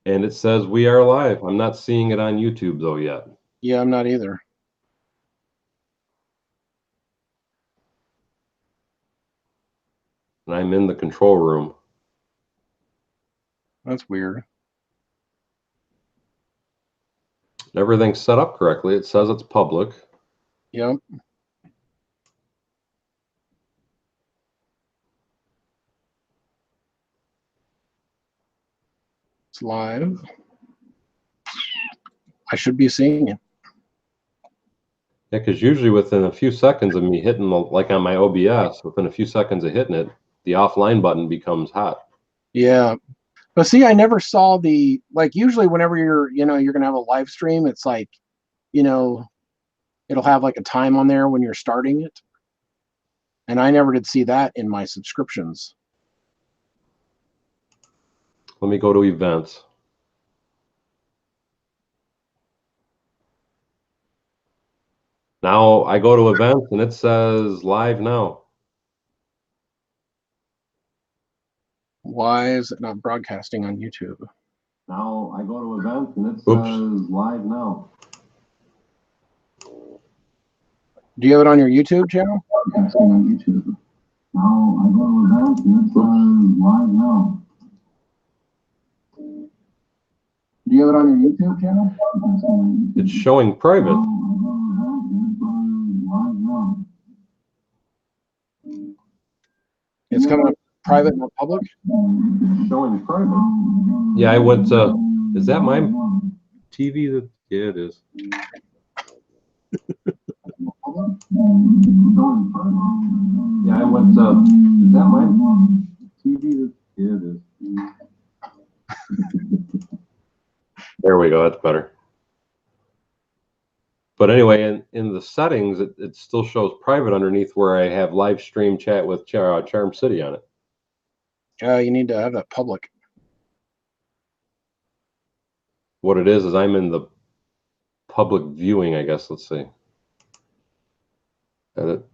And it says we are live. I'm not seeing it on YouTube though yet. Yeah, I'm not either. And I'm in the control room. That's weird. Everything's set up correctly. It says it's public. Yep. It's live. I should be seeing it. Yeah, because usually within a few seconds of me hitting, like on my OBS, within a few seconds of hitting it, the offline button becomes hot. Yeah. But see, I never saw the, like, usually whenever you're going to have a live stream, it's like, it'll have like a time on there when you're starting it. And I never did see that in my subscriptions. Let me go to events. Now I go to events and it says live now. Why is it not broadcasting on YouTube? Now I go to events and it says live now. Do you have it on your YouTube channel? Broadcasting on YouTube. Now I go to events and it says live now. Do you have it on your YouTube channel? It's showing private. It's coming up private, not public? It's showing private. Yeah, I went to, is that my TV? That, yeah, it is. Yeah, I went to, is that my TV? Yeah, it is. There we go, that's better. But anyway, in the settings, it still shows private underneath where I have live stream chat with Charm City on it. You need to have that public. What it is I'm in the public viewing, I guess. Let's see. Edit.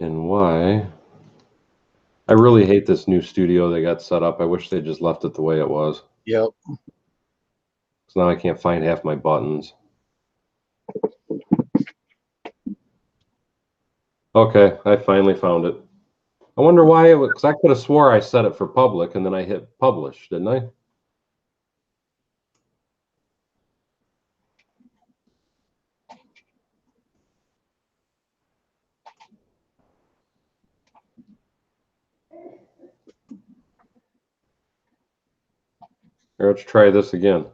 And why? I really hate this new studio they got set up. I wish they just left it the way it was. Yep. So now I can't find half my buttons. Okay, I finally found it. I wonder why, because I could have swore I set it for public and then I hit publish, didn't I? Here, let's try this again.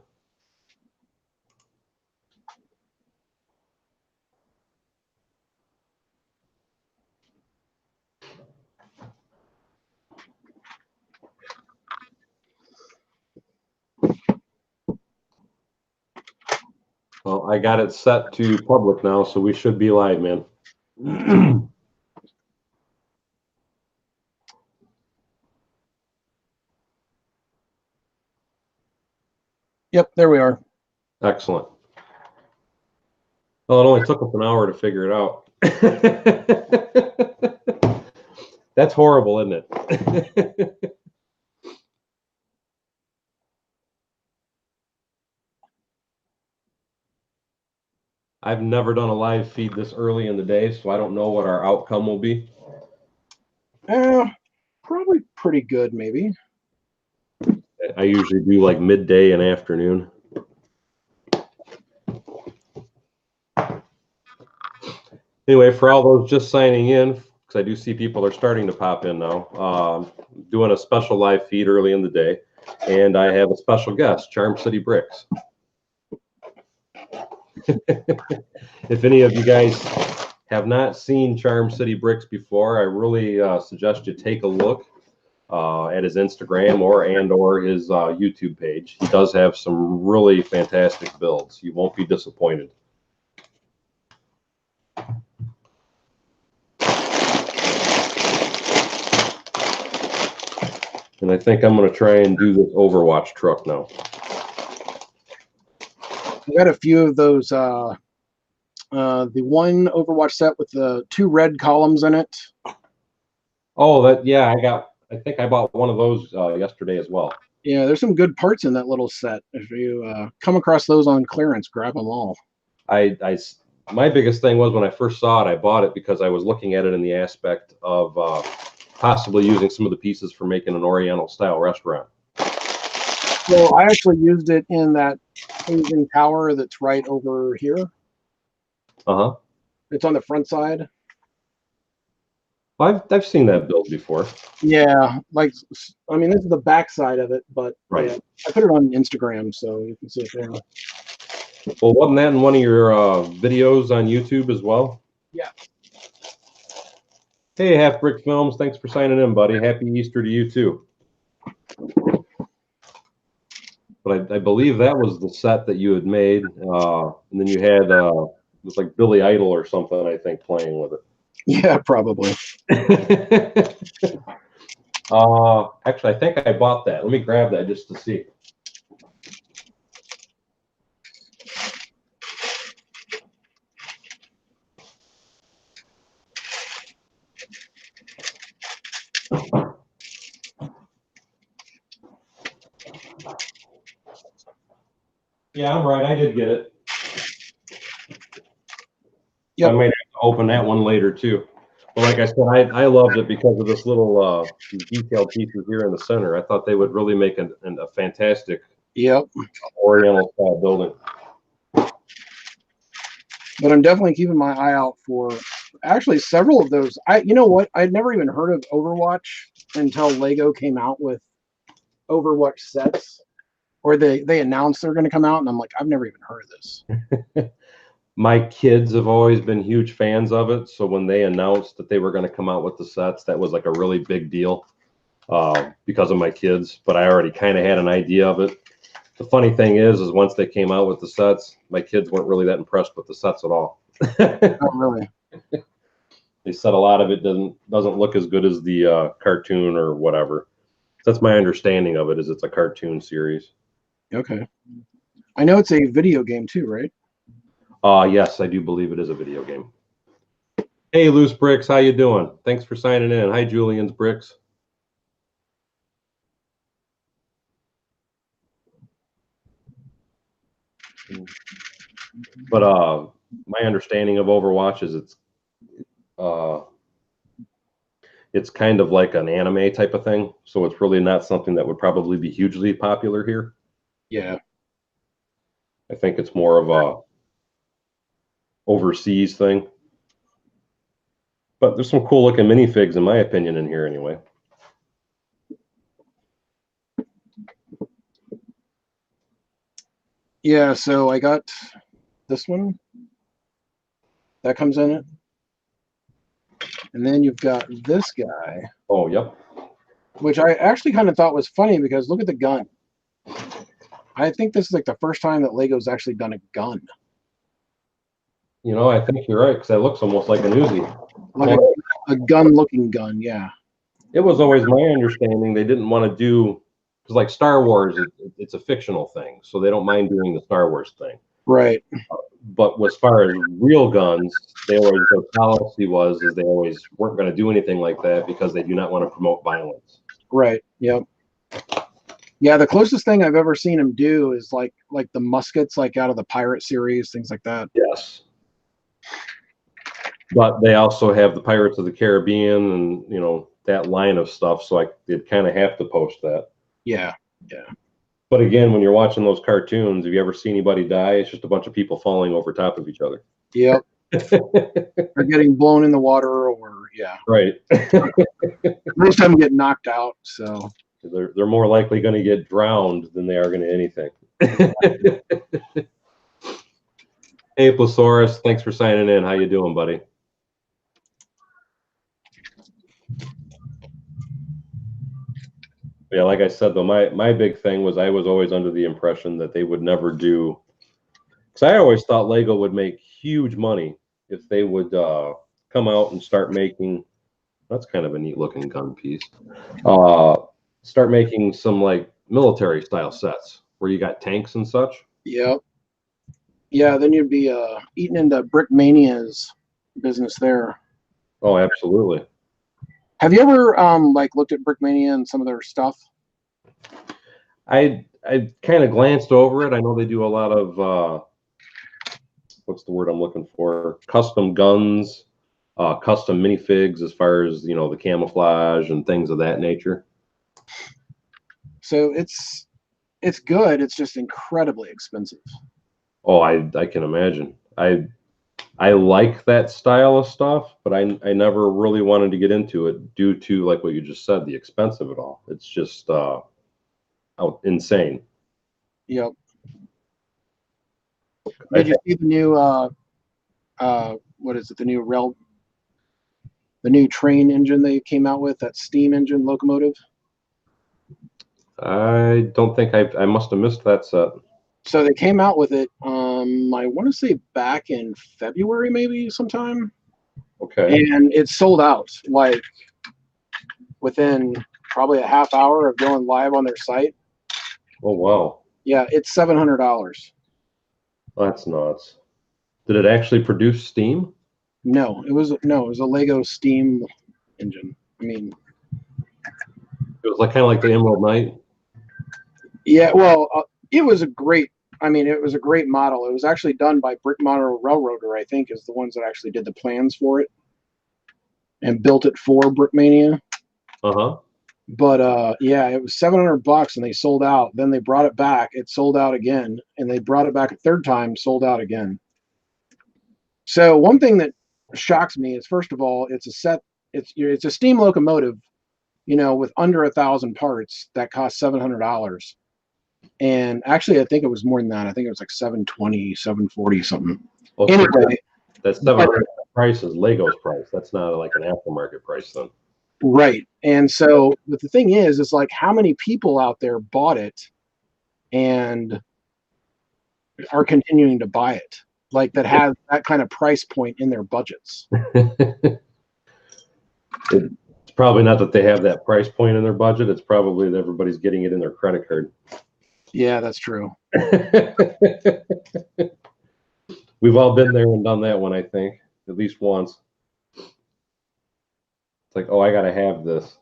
Well, I got it set to public now, so we should be live, man. Yep, there we are. Excellent. Well, it only took us an hour to figure it out. That's horrible, isn't it? I've never done a live feed this early in the day, so I don't know what our outcome will be. Probably pretty good, maybe. I usually do like midday and afternoon. Anyway, for all those just signing in, because I do see people are starting to pop in now, doing a special live feed early in the day, and I have a special guest, CharmCityBricks. If any of you guys have not seen CharmCityBricks before, I really suggest you take a look at his Instagram or his YouTube page. He does have some really fantastic builds. You won't be disappointed. And I think I'm going to try and do this Overwatch truck now. I got a few of those. The one Overwatch set with the 2 red columns in it. Oh, yeah, I think I bought one of those yesterday as well. Yeah, there's some good parts in that little set. If you come across those on clearance, grab them all. My biggest thing was when I first saw it, I bought it because I was looking at it in the aspect of possibly using some of the pieces for making an Oriental style restaurant. So I actually used it in that Asian tower that's right over here. Uh-huh. It's on the front side. I've seen that build before. Yeah, like, I mean, this is the back side of it, but right. Yeah, I put it on Instagram so you can see it there. Well, wasn't that in one of your videos on YouTube as well? Yeah. Hey, Half Brick Films, thanks for signing in, buddy. Happy Easter to you too. But I believe that was the set that you had made, and then you had it was like Billy Idol or something, I think, playing with it. Yeah, probably. Actually, I think I bought that. Let me grab that just to see. Yeah, I'm right. I did get it. Yep. I might have to open that one later too. But like I said, I loved it because of this little detailed pieces here in the center. I thought they would really make a fantastic Oriental style building. But I'm definitely keeping my eye out for actually several of those. You know what? I'd never even heard of Overwatch until Lego came out with Overwatch sets, or they announced they're going to come out, and I'm like, I've never even heard of this. My kids have always been huge fans of it, so when they announced that they were going to come out with the sets, that was like a really big deal because of my kids. But I already kind of had an idea of it. The funny thing is once they came out with the sets, my kids weren't really that impressed with the sets at all. Oh, really? They said a lot of it doesn't look as good as the cartoon or whatever. That's my understanding of it. Is it's a cartoon series. Okay. I know it's a video game too, right? Yes, I do believe it is a video game. Hey, Loose Bricks, how you doing? Thanks for signing in. Hi, Julian's Bricks. But my understanding of Overwatch is it's kind of like an anime type of thing, so it's really not something that would probably be hugely popular here. Yeah. I think it's more of a overseas thing. But there's some cool looking minifigs in my opinion in here anyway. Yeah, so I got this one. That comes in it. And then you've got this guy. Oh, yep. Which I actually kind of thought was funny because look at the gun. I think this is like the first time that Lego's actually done a gun. You know, I think you're right because that looks almost like an Uzi. Like a gun-looking gun, yeah. It was always my understanding they didn't want to do, because like Star Wars, it's a fictional thing, so they don't mind doing the Star Wars thing. Right. But as far as real guns, their policy was they always weren't going to do anything like that because they do not want to promote violence. Right. Yep. Yeah, the closest thing I've ever seen him do is like the muskets, like out of the Pirate series, things like that. Yes. But they also have the Pirates of the Caribbean and, you know, that line of stuff. So I did kind of have to post that. Yeah. Yeah. But again, when you're watching those cartoons, have you ever seen anybody die? It's just a bunch of people falling over top of each other. Yep. Or getting blown in the water, or yeah. Right. Most of them get knocked out. So they're more likely going to get drowned than they are going to anything. Hey, Plasaurus, thanks for signing in. How you doing, buddy? Yeah, like I said, though, my big thing was I was always under the impression that they would never do, because I always thought Lego would make huge money if they would come out and start making, that's kind of a neat looking gun piece, start making some like military style sets where you got tanks and such. Yep. Yeah, then you'd be eating into Brickmania's business there. Oh, absolutely. Have you ever like looked at Brickmania and some of their stuff? I kind of glanced over it. I know they do a lot of what's the word I'm looking for? Custom guns, custom minifigs, as far as the camouflage and things of that nature. So it's good. It's just incredibly expensive. Oh, I can imagine. I like that style of stuff, but I never really wanted to get into it due to, like what you just said, the expense of it all. It's just insane. Yep. Did you see the new what is it? The new train engine they came out with, that steam engine locomotive? I don't think I must have missed that set. So they came out with it, I want to say back in February, maybe sometime. Okay. And it sold out like within probably a half hour of going live on their site. Oh, wow. Yeah, it's $700. That's nuts. Did it actually produce steam? No, it was a Lego steam engine. I mean, It was like kind of like the Emerald Knight. yeah, well, it was a great model. It was actually done by Brick Model Railroader, I think, is the ones that actually did the plans for it and built it for Brickmania. Uh-huh. But yeah, it was $700 and they sold out. Then they brought it back. It sold out again, and they brought it back a third time, sold out again. So one thing that shocks me is, first of all, it's a set. It's a steam locomotive, with under 1,000 parts that cost $700. And actually, I think it was more than that. I think it was like 720, 740 something. Well, anyway, that's $700 price is Lego's price. That's not like an aftermarket price then. Right. And so, but the thing is, it's like, how many people out there bought it and are continuing to buy it, like that has that kind of price point in their budgets? It's probably not that they have that price point in their budget. It's probably that everybody's getting it in their credit card. Yeah, that's true. We've all been there and done that one, I think, at least once. It's like, oh, I gotta have this.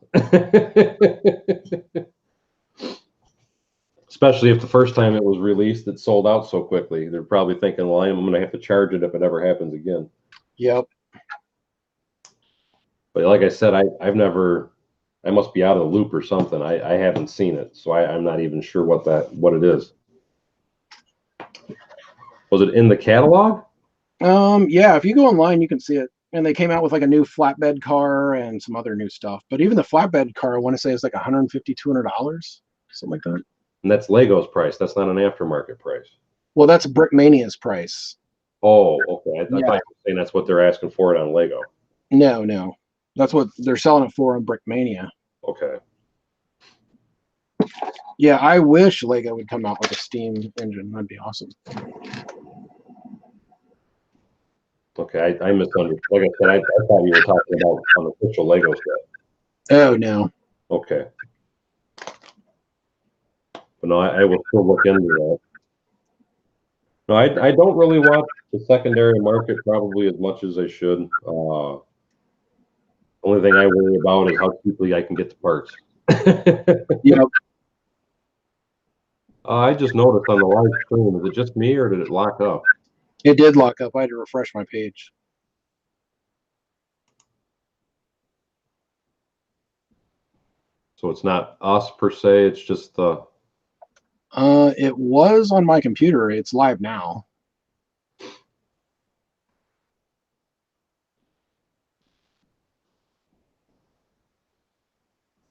Especially if the first time it was released, it sold out so quickly. They're probably thinking, well, I'm gonna have to charge it if it ever happens again. Yep. But like I said, I must be out of the loop or something. I haven't seen it, so I'm not even sure what it is. Was it in the catalog? Yeah, if you go online, you can see it. And they came out with like a new flatbed car and some other new stuff. But even the flatbed car, I want to say, is like $150, $200, something like that. And that's Lego's price. That's not an aftermarket price. Well, that's Brickmania's price. Oh, okay. I thought you were saying that's what they're asking for it on Lego. No. That's what they're selling it for on Brickmania. Okay. Yeah, I wish Lego would come out with a steam engine. That'd be awesome. Okay, I misunderstood. Like I said, I thought you were talking about an official Lego set. Oh, no. Okay. But no, I will still look into that. No, I don't really watch the secondary market probably as much as I should. Only thing I worry about is how quickly I can get the parts. Yep. I just noticed on the live stream, is it just me or did it lock up? It did lock up. I had to refresh my page. So it's not us per se, it's just the... It was on my computer. It's live now.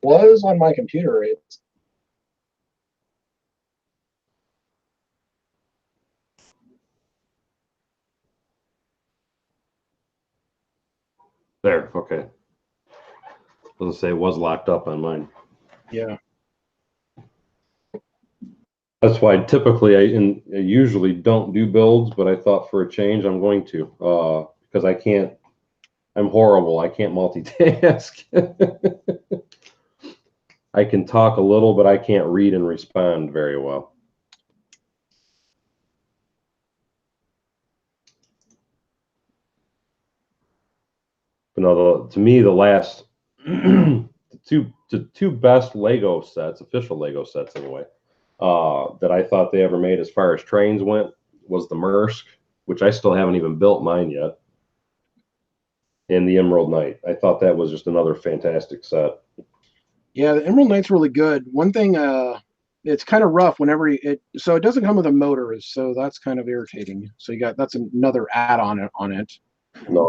Was on my computer. It's there. Okay. I was gonna say it was locked up on mine. Yeah. That's why typically I usually don't do builds, but I thought for a change I'm going to, because I can't. I'm horrible. I can't multitask. I can talk a little, but I can't read and respond very well. But no, to me, the last the two best Lego sets, official Lego sets anyway, that I thought they ever made as far as trains went was the Maersk, which I still haven't even built mine yet, and the Emerald Knight. I thought that was just another fantastic set. Yeah, the Emerald Knight's really good. One thing, it's kind of rough whenever so it doesn't come with a motor, so that's kind of irritating. So that's another add-on on it. No,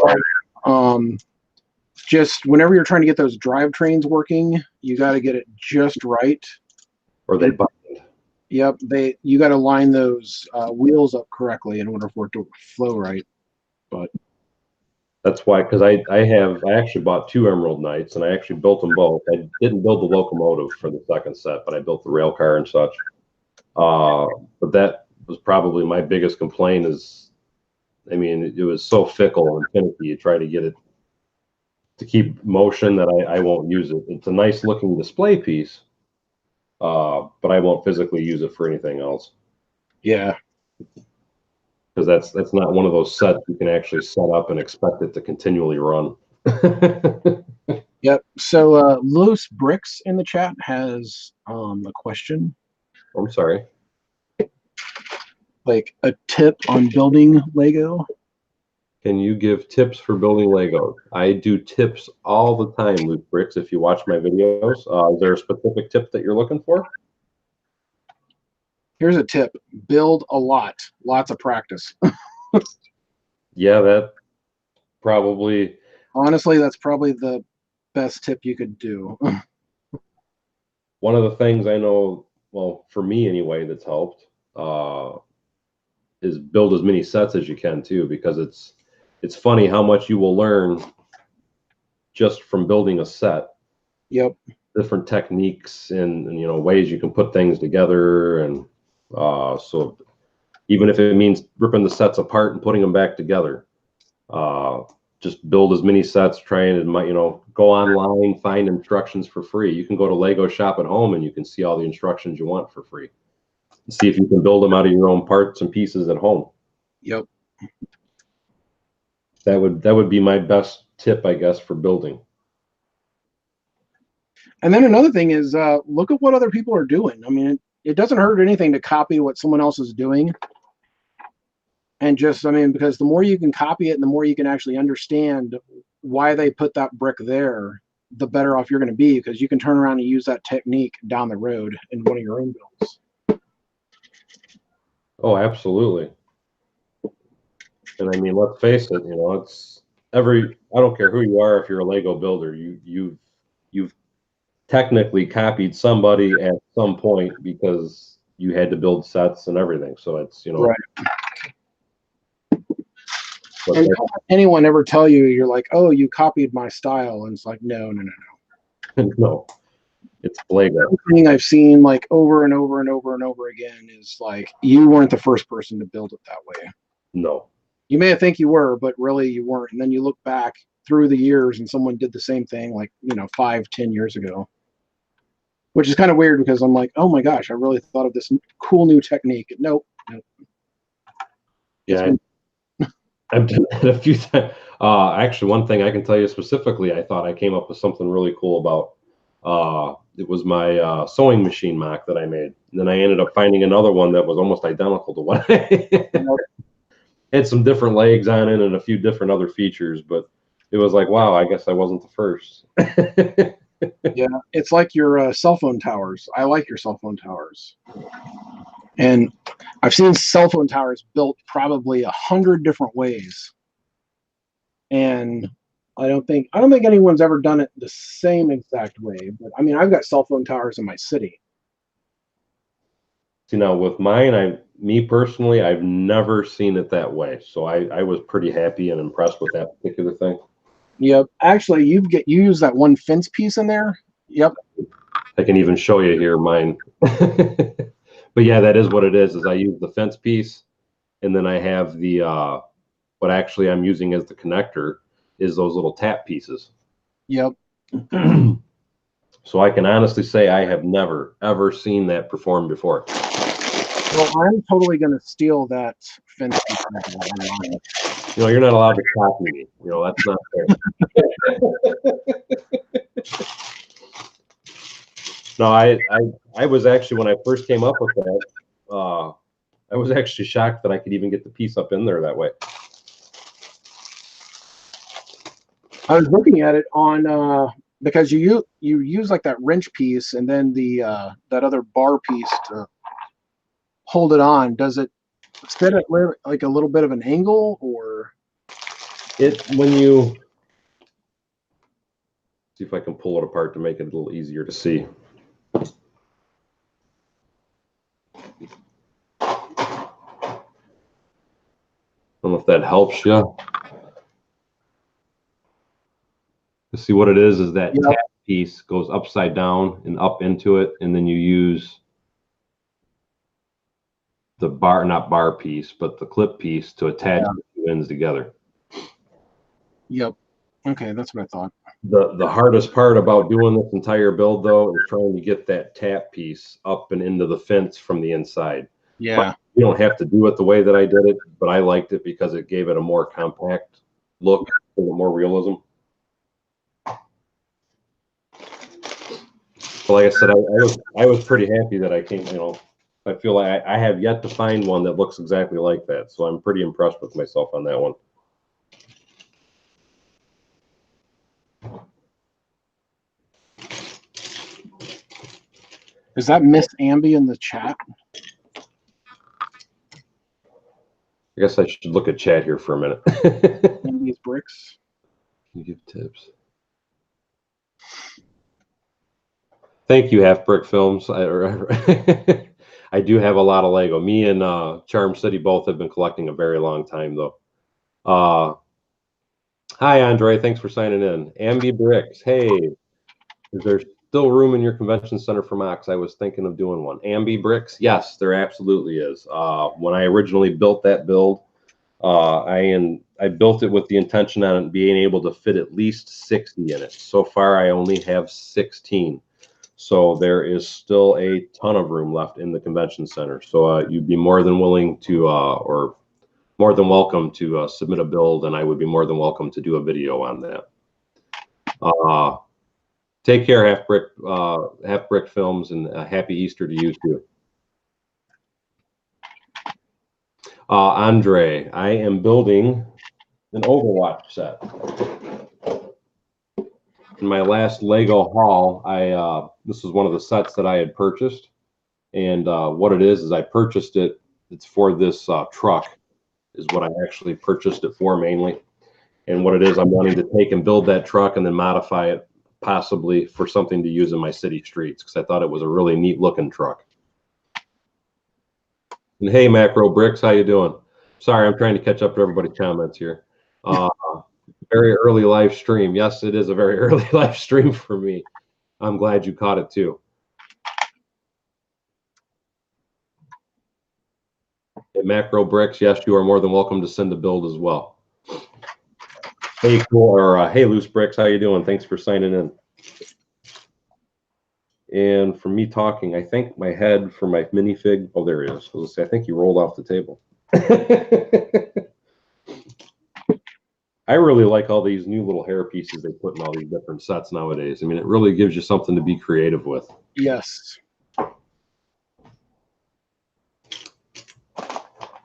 just whenever you're trying to get those drivetrains working, you got to get it just right. Or they bind. Yep, you got to line those wheels up correctly in order for it to flow right. But that's why, because I actually bought two Emerald Knights, and I actually built them both. I didn't build the locomotive for the second set, but I built the rail car and such. But that was probably my biggest complaint is, I mean, it was so fickle and finicky. You try to get it to keep motion that I won't use it. It's a nice looking display piece, but I won't physically use it for anything else. Yeah. Because that's not one of those sets you can actually set up and expect it to continually run. Yep. So Loose Bricks in the chat has a question. I'm sorry. Like a tip on building Lego. Can you give tips for building Lego? I do tips all the time, Loose Bricks. If you watch my videos, is there a specific tip that you're looking for? Here's a tip: build a lot, lots of practice. Yeah, that probably. Honestly, that's probably the best tip you could do. One of the things I know, well, for me anyway, that's helped is build as many sets as you can too, because it's funny how much you will learn just from building a set. Yep. Different techniques and ways you can put things together, and so even if it means ripping the sets apart and putting them back together, just build as many sets. Try and go online, find instructions for free. You can go to Lego Shop at Home and you can see all the instructions you want for free. See if you can build them out of your own parts and pieces at home. Yep. That would be my best tip, I guess, for building. And then another thing is look at what other people are doing. I mean, it doesn't hurt anything to copy what someone else is doing. And just, I mean, because the more you can copy it and the more you can actually understand why they put that brick there, the better off you're going to be, because you can turn around and use that technique down the road in one of your own builds. Oh, absolutely. And I mean, let's face it, it's I don't care who you are, if you're a Lego builder, you've technically copied somebody at some point because you had to build sets and everything. So it's, right. And don't let anyone ever tell you you're like, oh, you copied my style. And it's like, no. No, it's Lego. Everything I've seen like over and over and over and over again is like, you weren't the first person to build it that way. No. You may think you were, but really you weren't. And then you look back through the years and someone did the same thing like, 5-10 years ago. Which is kind of weird because I'm like, oh my gosh, I really thought of this cool new technique. Nope. Yeah, I've done that a few times. Actually, one thing I can tell you specifically, I thought I came up with something really cool about. It was my sewing machine mock that I made. And then I ended up finding another one that was almost identical to what I had some different legs on it and a few different other features, but it was like, wow, I guess I wasn't the first. Yeah, it's like your cell phone towers. I like your cell phone towers. And I've seen cell phone towers built probably 100 different ways. And I don't think anyone's ever done it the same exact way. But I mean, I've got cell phone towers in my city. See, now with mine, me personally, I've never seen it that way. So I was pretty happy and impressed with that particular thing. Yep. Actually, you use that one fence piece in there. Yep. I can even show you here mine. But yeah, that is what it is I use the fence piece, and then I have the what actually I'm using as the connector is those little tap pieces. Yep. So I can honestly say I have never, ever seen that performed before. Well, I'm totally going to steal that fence. You know, you're not allowed to copy me. You know, that's not fair. No, I was actually, when I first came up with that, I was actually shocked that I could even get the piece up in there that way. I was looking at it on because you use like that wrench piece and then the that other bar piece to hold it on. Does it sit at like a little bit of an angle, or When you see if I can pull it apart to make it a little easier to see. I don't know if that helps you. See what it is that tap piece goes upside down and up into it, and then you use the not bar piece, but the clip piece to attach the two ends together. Yep. Okay, that's what I thought. The hardest part about doing this entire build, though, is trying to get that tap piece up and into the fence from the inside. Yeah. But you don't have to do it the way that I did it, but I liked it because it gave it a more compact look, a little more realism. But like I said, I was pretty happy that I came. You know, I feel like I have yet to find one that looks exactly like that, so I'm pretty impressed with myself on that one. Is that Miss Amby in the chat? I guess I should look at chat here for a minute. Amby's Bricks. Can you give tips? Thank you, Half Brick Films. I do have a lot of Lego. Me and Charm City both have been collecting a very long time, though. Hi, Andre. Thanks for signing in. Amby Bricks. Hey, is there still room in your convention center for mocks? I was thinking of doing one. Amby Bricks? Yes, there absolutely is. When I originally built that build, I built it with the intention on being able to fit at least 60 in it. So far, I only have 16. So there is still a ton of room left in the convention center. So you'd be more than willing to, or more than welcome to submit a build, and I would be more than welcome to do a video on that. Take care, Half Brick Films, and happy Easter to you too. Andre, I am building an Overwatch set. In my last Lego haul, this was one of the sets that I had purchased, and what it is I purchased it. It's for this truck, is what I actually purchased it for mainly. And what it is, I'm wanting to take and build that truck and then modify it, possibly for something to use in my city streets, because I thought it was a really neat looking truck. And hey, Macro Bricks, how you doing? Sorry, I'm trying to catch up to everybody's comments here. Very early live stream. Yes, it is a very early live stream for me. I'm glad you caught it too. And Macro Bricks, yes, you are more than welcome to send a build as well. Hey, cool, or hey, Loose Bricks, how you doing? Thanks for signing in. And for me talking, I think my head for my minifig. Oh, there he is. I think he rolled off the table. I really like all these new little hair pieces they put in all these different sets nowadays. I mean, it really gives you something to be creative with. Yes.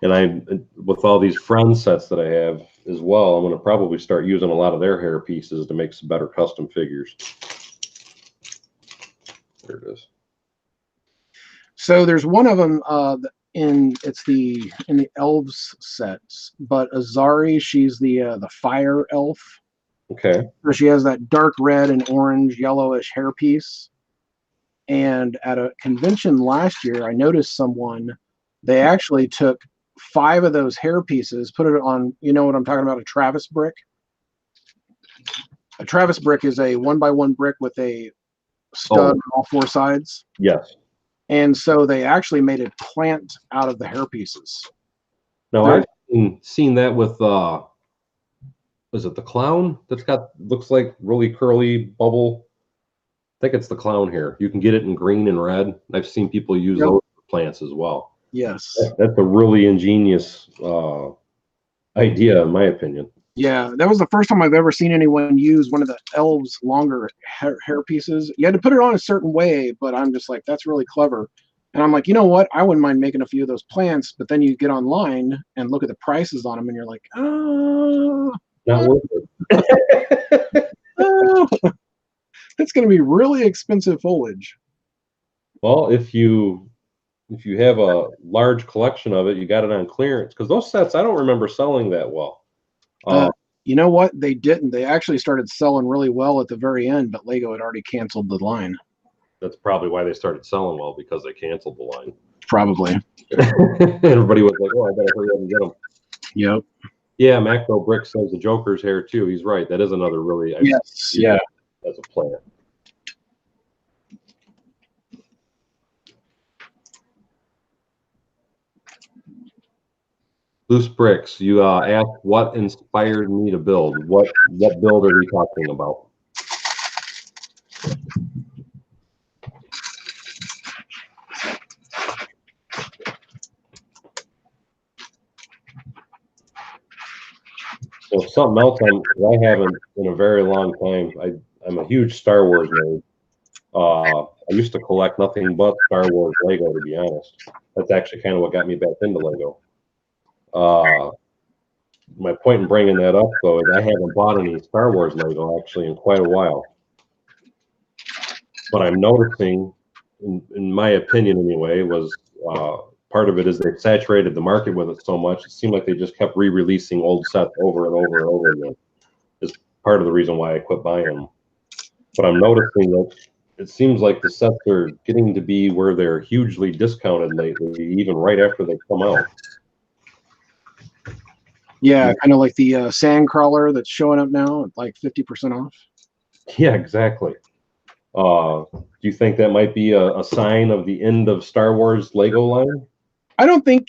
And with all these friend sets that I have as well, I'm going to probably start using a lot of their hair pieces to make some better custom figures. There it is. So there's one of them in the elves sets, but Azari, she's the fire elf. Okay. So she has that dark red and orange yellowish hairpiece. And at a convention last year, I noticed someone, they actually took 5 of those hair pieces, put it on, you know what I'm talking about, a Travis brick. A Travis brick is a 1x1 brick with a stud on all 4 sides. Yes. And so they actually made a plant out of the hair pieces. No, I've seen that with is it the clown that's got looks like really curly bubble? think it's the clown here. You can get it in green and red. I've seen people use those for plants as well. Yes. That's a really ingenious idea, in my opinion. Yeah, that was the first time I've ever seen anyone use one of the elves' longer hair pieces. You had to put it on a certain way, but I'm just like, that's really clever. And I'm like, you know what? I wouldn't mind making a few of those plants, but then you get online and look at the prices on them, and you're like, oh, Not worth it. It's going to be really expensive foliage. Well, if you have a large collection of it, you got it on clearance, because those sets I don't remember selling that well. You know what? They didn't. They actually started selling really well at the very end, but Lego had already canceled the line. That's probably why they started selling well, because they canceled the line. Probably. Everybody was like, "Oh, I better hurry up and get them." Yep. Yeah, Macro Brick says the Joker's hair too. He's right. That is another really yes. Yeah. That's a plant. Loose Bricks, you asked what inspired me to build. What build are we talking about? So something else I haven't in a very long time. I'm a huge Star Wars nerd. I used to collect nothing but Star Wars Lego, to be honest. That's actually kind of what got me back into Lego. My point in bringing that up, though, is I haven't bought any Star Wars Lego actually in quite a while. But I'm noticing, in my opinion anyway, was part of it is they've saturated the market with it so much. It seemed like they just kept re-releasing old sets over and over and over again. Is part of the reason why I quit buying them. But I'm noticing that it seems like the sets are getting to be where they're hugely discounted lately, even right after they come out. Yeah, kind of like the Sandcrawler that's showing up now at like 50% off. Yeah, exactly. Do you think that might be a sign of the end of Star Wars Lego line? I don't think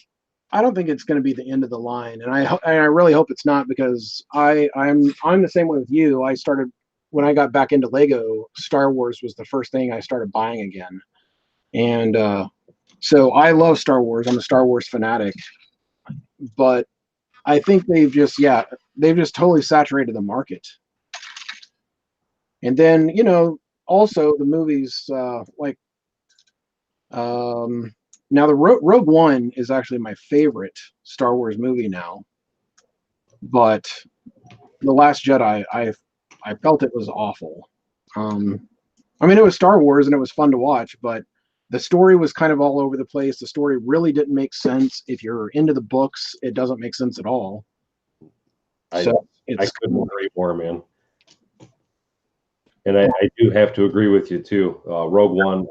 it's going to be the end of the line, and I really hope it's not, because I'm the same way with you. I started when I got back into Lego. Star Wars was the first thing I started buying again, and so I love Star Wars. I'm a Star Wars fanatic, but I think they've just totally saturated the market. And then, also the movies now the Rogue One is actually my favorite Star Wars movie now. But The Last Jedi, I felt it was awful. I mean, it was Star Wars and it was fun to watch, but the story was kind of all over the place. The story really didn't make sense. If you're into the books, it doesn't make sense at all. I couldn't agree more, man. And I do have to agree with you too. Rogue One,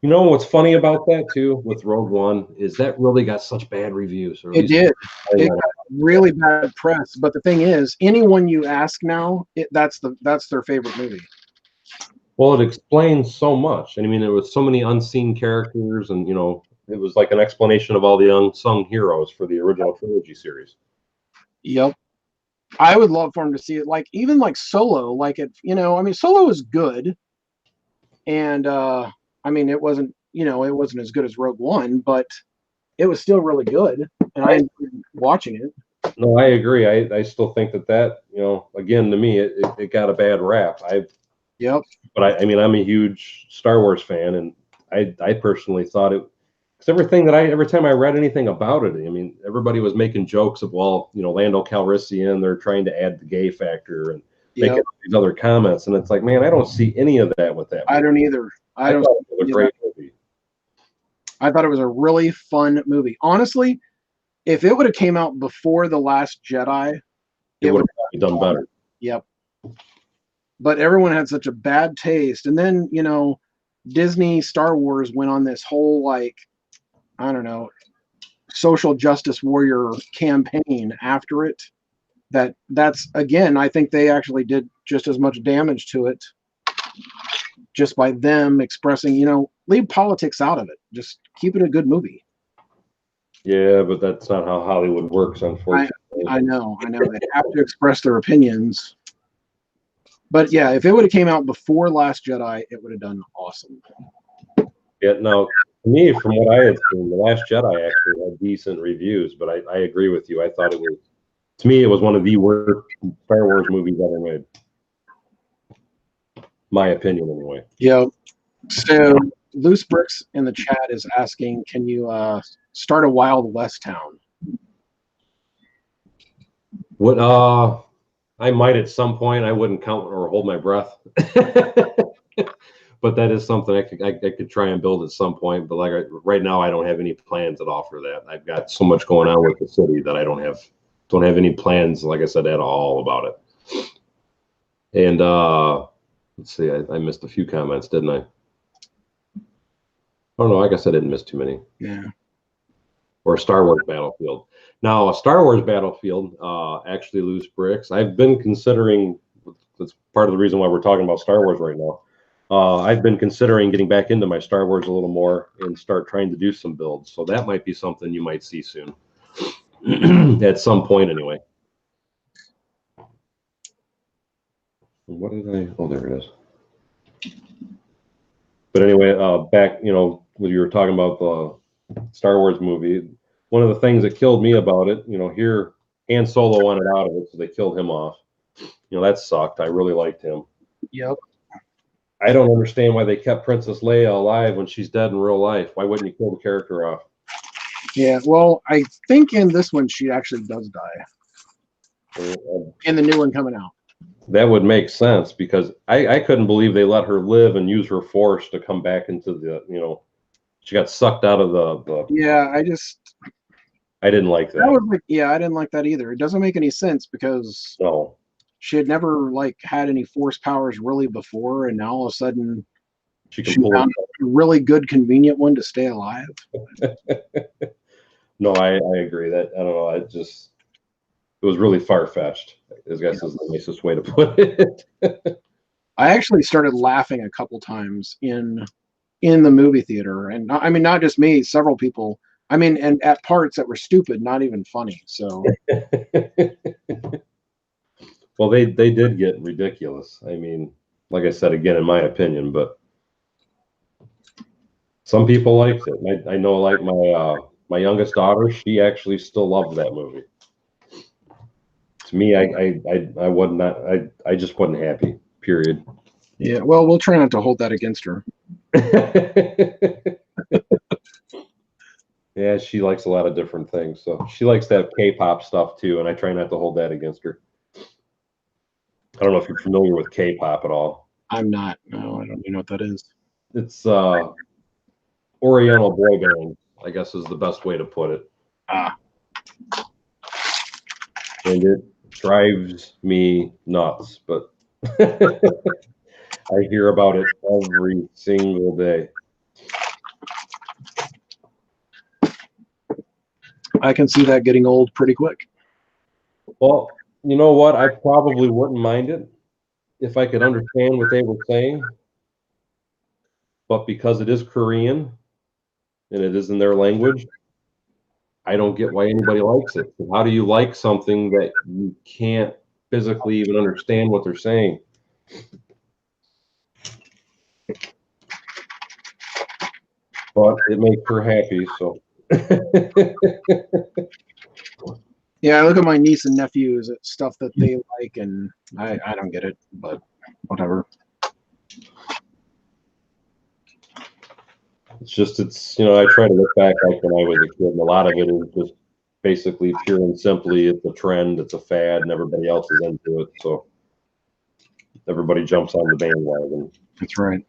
you know what's funny about that too with Rogue One is that really got such bad reviews. It did. It got really bad press. But the thing is, anyone you ask now, that's their favorite movie. Well, it explains so much. And I mean, there was so many unseen characters, and it was like an explanation of all the unsung heroes for the original trilogy series. Yep. I would love for him to see it, like even like Solo, like it. I mean, Solo is good, and I mean, it wasn't as good as Rogue One, but it was still really good, and I enjoyed watching it. No, I agree. I still think that again, to me, it got a bad rap. Yep. But I mean, I'm a huge Star Wars fan, and I personally thought it. Because every time I read anything about it, I mean, everybody was making jokes of, well, Lando Calrissian, they're trying to add the gay factor and making these other comments, and it's like, man, I don't see any of that with that movie. I don't either. I thought it was a great movie. I thought it was a really fun movie. Honestly, if it would have came out before The Last Jedi, it would have done better. Yep. But everyone had such a bad taste, and then Disney Star Wars went on this whole I don't know, social justice warrior campaign after it. That's again, I think they actually did just as much damage to it just by them expressing, leave politics out of it. Just keep it a good movie. Yeah, but that's not how Hollywood works, unfortunately. I know. They have to express their opinions. But yeah, if it would have came out before Last Jedi, it would have done awesome. Yeah, now, to me, from what I had seen, The Last Jedi actually had decent reviews, but I agree with you. I thought it was, to me, it was one of the worst Star Wars movies ever made. My opinion, anyway. Yeah. So Loose Bricks in the chat is asking, can you start a Wild West town? What? I might at some point. I wouldn't count or hold my breath. But that is something I could try and build at some point. But like right now, I don't have any plans at all for that. I've got so much going on with the city that I don't have any plans, like I said, at all about it. And let's see, I missed a few comments, didn't I? Oh no, I guess I didn't miss too many. Yeah. Or a Star Wars Battlefield. Now, a Star Wars Battlefield, actually, Loose Bricks. I've been considering. That's part of the reason why we're talking about Star Wars right now. I've been considering getting back into my Star Wars a little more and start trying to do some builds. So that might be something you might see soon, at some point anyway. What did I? Oh, there it is. But anyway, back, when you were talking about the Star Wars movie, one of the things that killed me about it, here Han Solo wanted out of it, so they killed him off. That sucked. I really liked him. Yep. I don't understand why they kept Princess Leia alive when she's dead in real life. Why wouldn't you kill the character off? Yeah, well, I think in this one she actually does die. In the new one coming out. That would make sense, because I couldn't believe they let her live and use her force to come back into the, she got sucked out of the. Yeah, I didn't like that. That was like, yeah, I didn't like that either. It doesn't make any sense because No. She had never had any force powers really before, and now all of a sudden she found a really good, convenient one to stay alive. No, I agree. That I don't know. It was really far fetched. I guess is the nicest way to put it. I actually started laughing a couple times in the movie theater, and I mean, not just me, several people. I mean, and at parts that were stupid, not even funny. So. Well, they did get ridiculous. I mean, like I said, again, in my opinion, but some people liked it. I know, like my youngest daughter, she actually still loved that movie. To me, I would not. I just wasn't happy. Period. Yeah. Well, we'll try not to hold that against her. Yeah, she likes a lot of different things. So she likes that K-pop stuff too, and I try not to hold that against her. I don't know if you're familiar with K-pop at all. I'm not. No, I don't even know what that is. It's Oriental boy band, I guess is the best way to put it. And it drives me nuts, but I hear about it every single day. I can see that getting old pretty quick. Well, you know what? I probably wouldn't mind it if I could understand what they were saying. But because it is Korean and it is in their language, I don't get why anybody likes it. How do you like something that you can't physically even understand what they're saying? But it makes her happy, so. Yeah, I look at my niece and nephews at stuff that they like, and I don't get it, but whatever. It's I try to look back like when I was a kid, and a lot of it is just basically pure and simply it's a trend, it's a fad, and everybody else is into it, so everybody jumps on the bandwagon. That's right.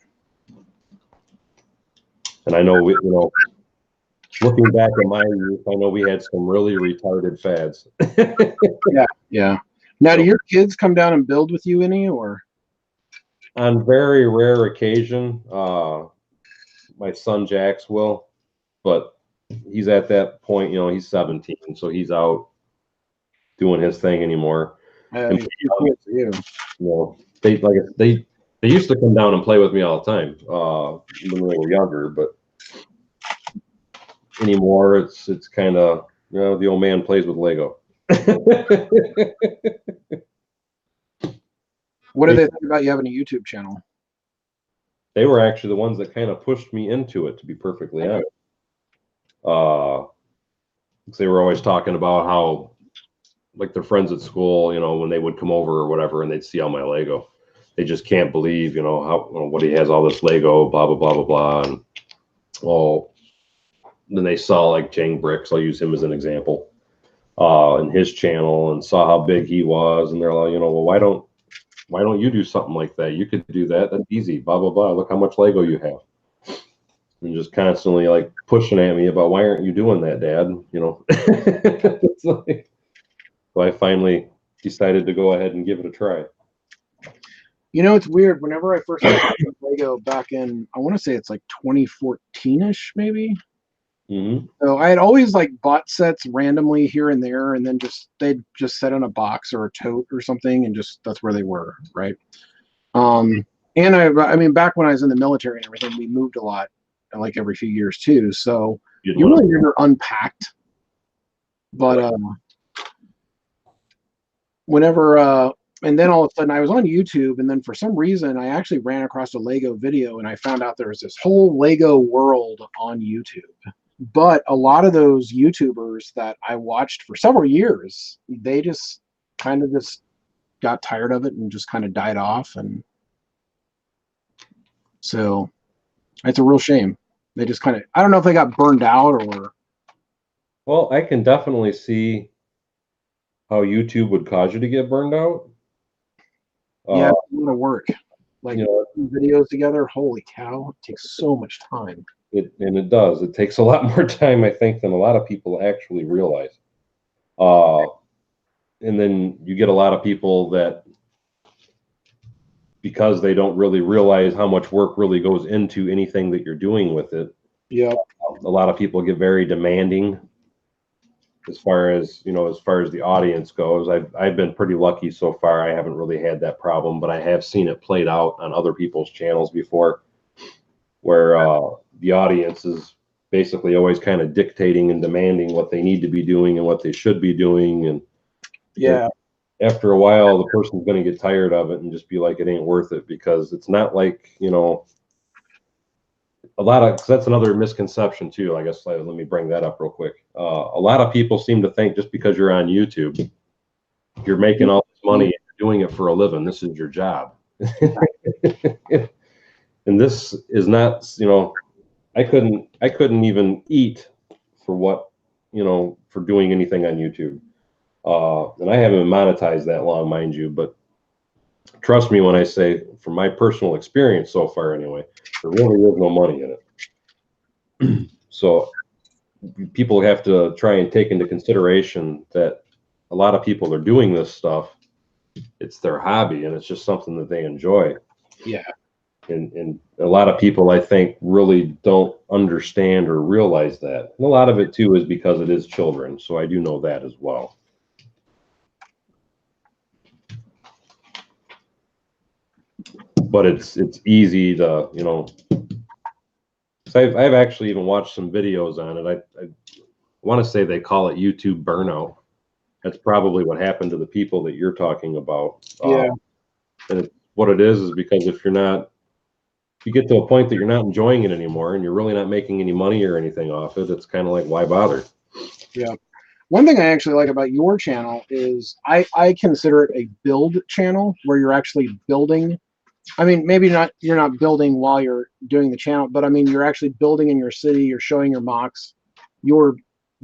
And I know looking back at my youth, I know we had some really retarded fads. Yeah. Now, do your kids come down and build with you any, or? On very rare occasion, my son Jax will, but he's at that point, he's 17, so he's out doing his thing anymore. They used to come down and play with me all the time when they were younger, but anymore it's kind of the old man plays with Lego. What do they think about you having a YouTube channel? They were actually the ones that kind of pushed me into it, to be perfectly honest. 'Cause they were always talking about how, like, their friends at school, you know, when they would come over or whatever, and they'd see all my Lego, they just can't believe, you know, how, you know, what he has all this Lego, blah blah blah blah blah, and well, then they saw like Jang Bricks. I'll use him as an example, and his channel, and saw how big he was, and they're like, you know, well, why don't you do something like that? You could do that. That's easy. Blah blah blah. Look how much Lego you have. And just constantly like pushing at me about, why aren't you doing that, Dad? You know, it's like, so I finally decided to go ahead and give it a try. You know, it's weird. Whenever I first started Lego back in, I want to say it's like 2014-ish, maybe. Mm-hmm. So I had always like bought sets randomly here and there, and then they'd just set in a box or a tote or something, and just that's where they were, right? And I mean, back when I was in the military and everything, we moved a lot, like every few years too. So you really never unpacked. But whenever and then all of a sudden I was on YouTube, and then for some reason I actually ran across a Lego video, and I found out there was this whole Lego world on YouTube. But a lot of those YouTubers that I watched for several years, they just kind of just got tired of it and just kind of died off. And so it's a real shame. They just kind of, I don't know if they got burned out or. Well, I can definitely see how YouTube would cause you to get burned out. Yeah, it's a lot of work. Like, you know, videos together, holy cow, it takes so much time. It does. It takes a lot more time, I think, than a lot of people actually realize. And then you get a lot of people that, because they don't really realize how much work really goes into anything that you're doing with it. Yeah. A lot of people get very demanding as far as, you know, as far as the audience goes. I've been pretty lucky so far. I haven't really had that problem, but I have seen it played out on other people's channels before, where the audience is basically always kind of dictating and demanding what they need to be doing and what they should be doing. And yeah, after a while, the person's going to get tired of it and just be like, it ain't worth it, because it's not like, you know, a lot of, 'cause that's another misconception too. I guess let me bring that up real quick. A lot of people seem to think just because you're on YouTube, you're making all this money and you're doing it for a living. This is your job. And this is not, you know, I couldn't even eat for what, you know, for doing anything on YouTube. And I haven't monetized that long, mind you, but trust me when I say, from my personal experience so far anyway, there really is no money in it. So people have to try and take into consideration that a lot of people are doing this stuff. It's their hobby, and it's just something that they enjoy. Yeah. And a lot of people, I think, really don't understand or realize that. And a lot of it too is because it is children. So I do know that as well. But it's easy to, you know, I've actually even watched some videos on it. I want to say they call it YouTube burnout. That's probably what happened to the people that you're talking about. Yeah. And what it is because if you get to a point that you're not enjoying it anymore and you're really not making any money or anything off it, it's kind of like, why bother? Yeah. One thing I actually like about your channel is I consider it a build channel, where you're actually building. I mean, maybe you're not building while you're doing the channel, but I mean, you're actually building in your city, you're showing your mocks, you're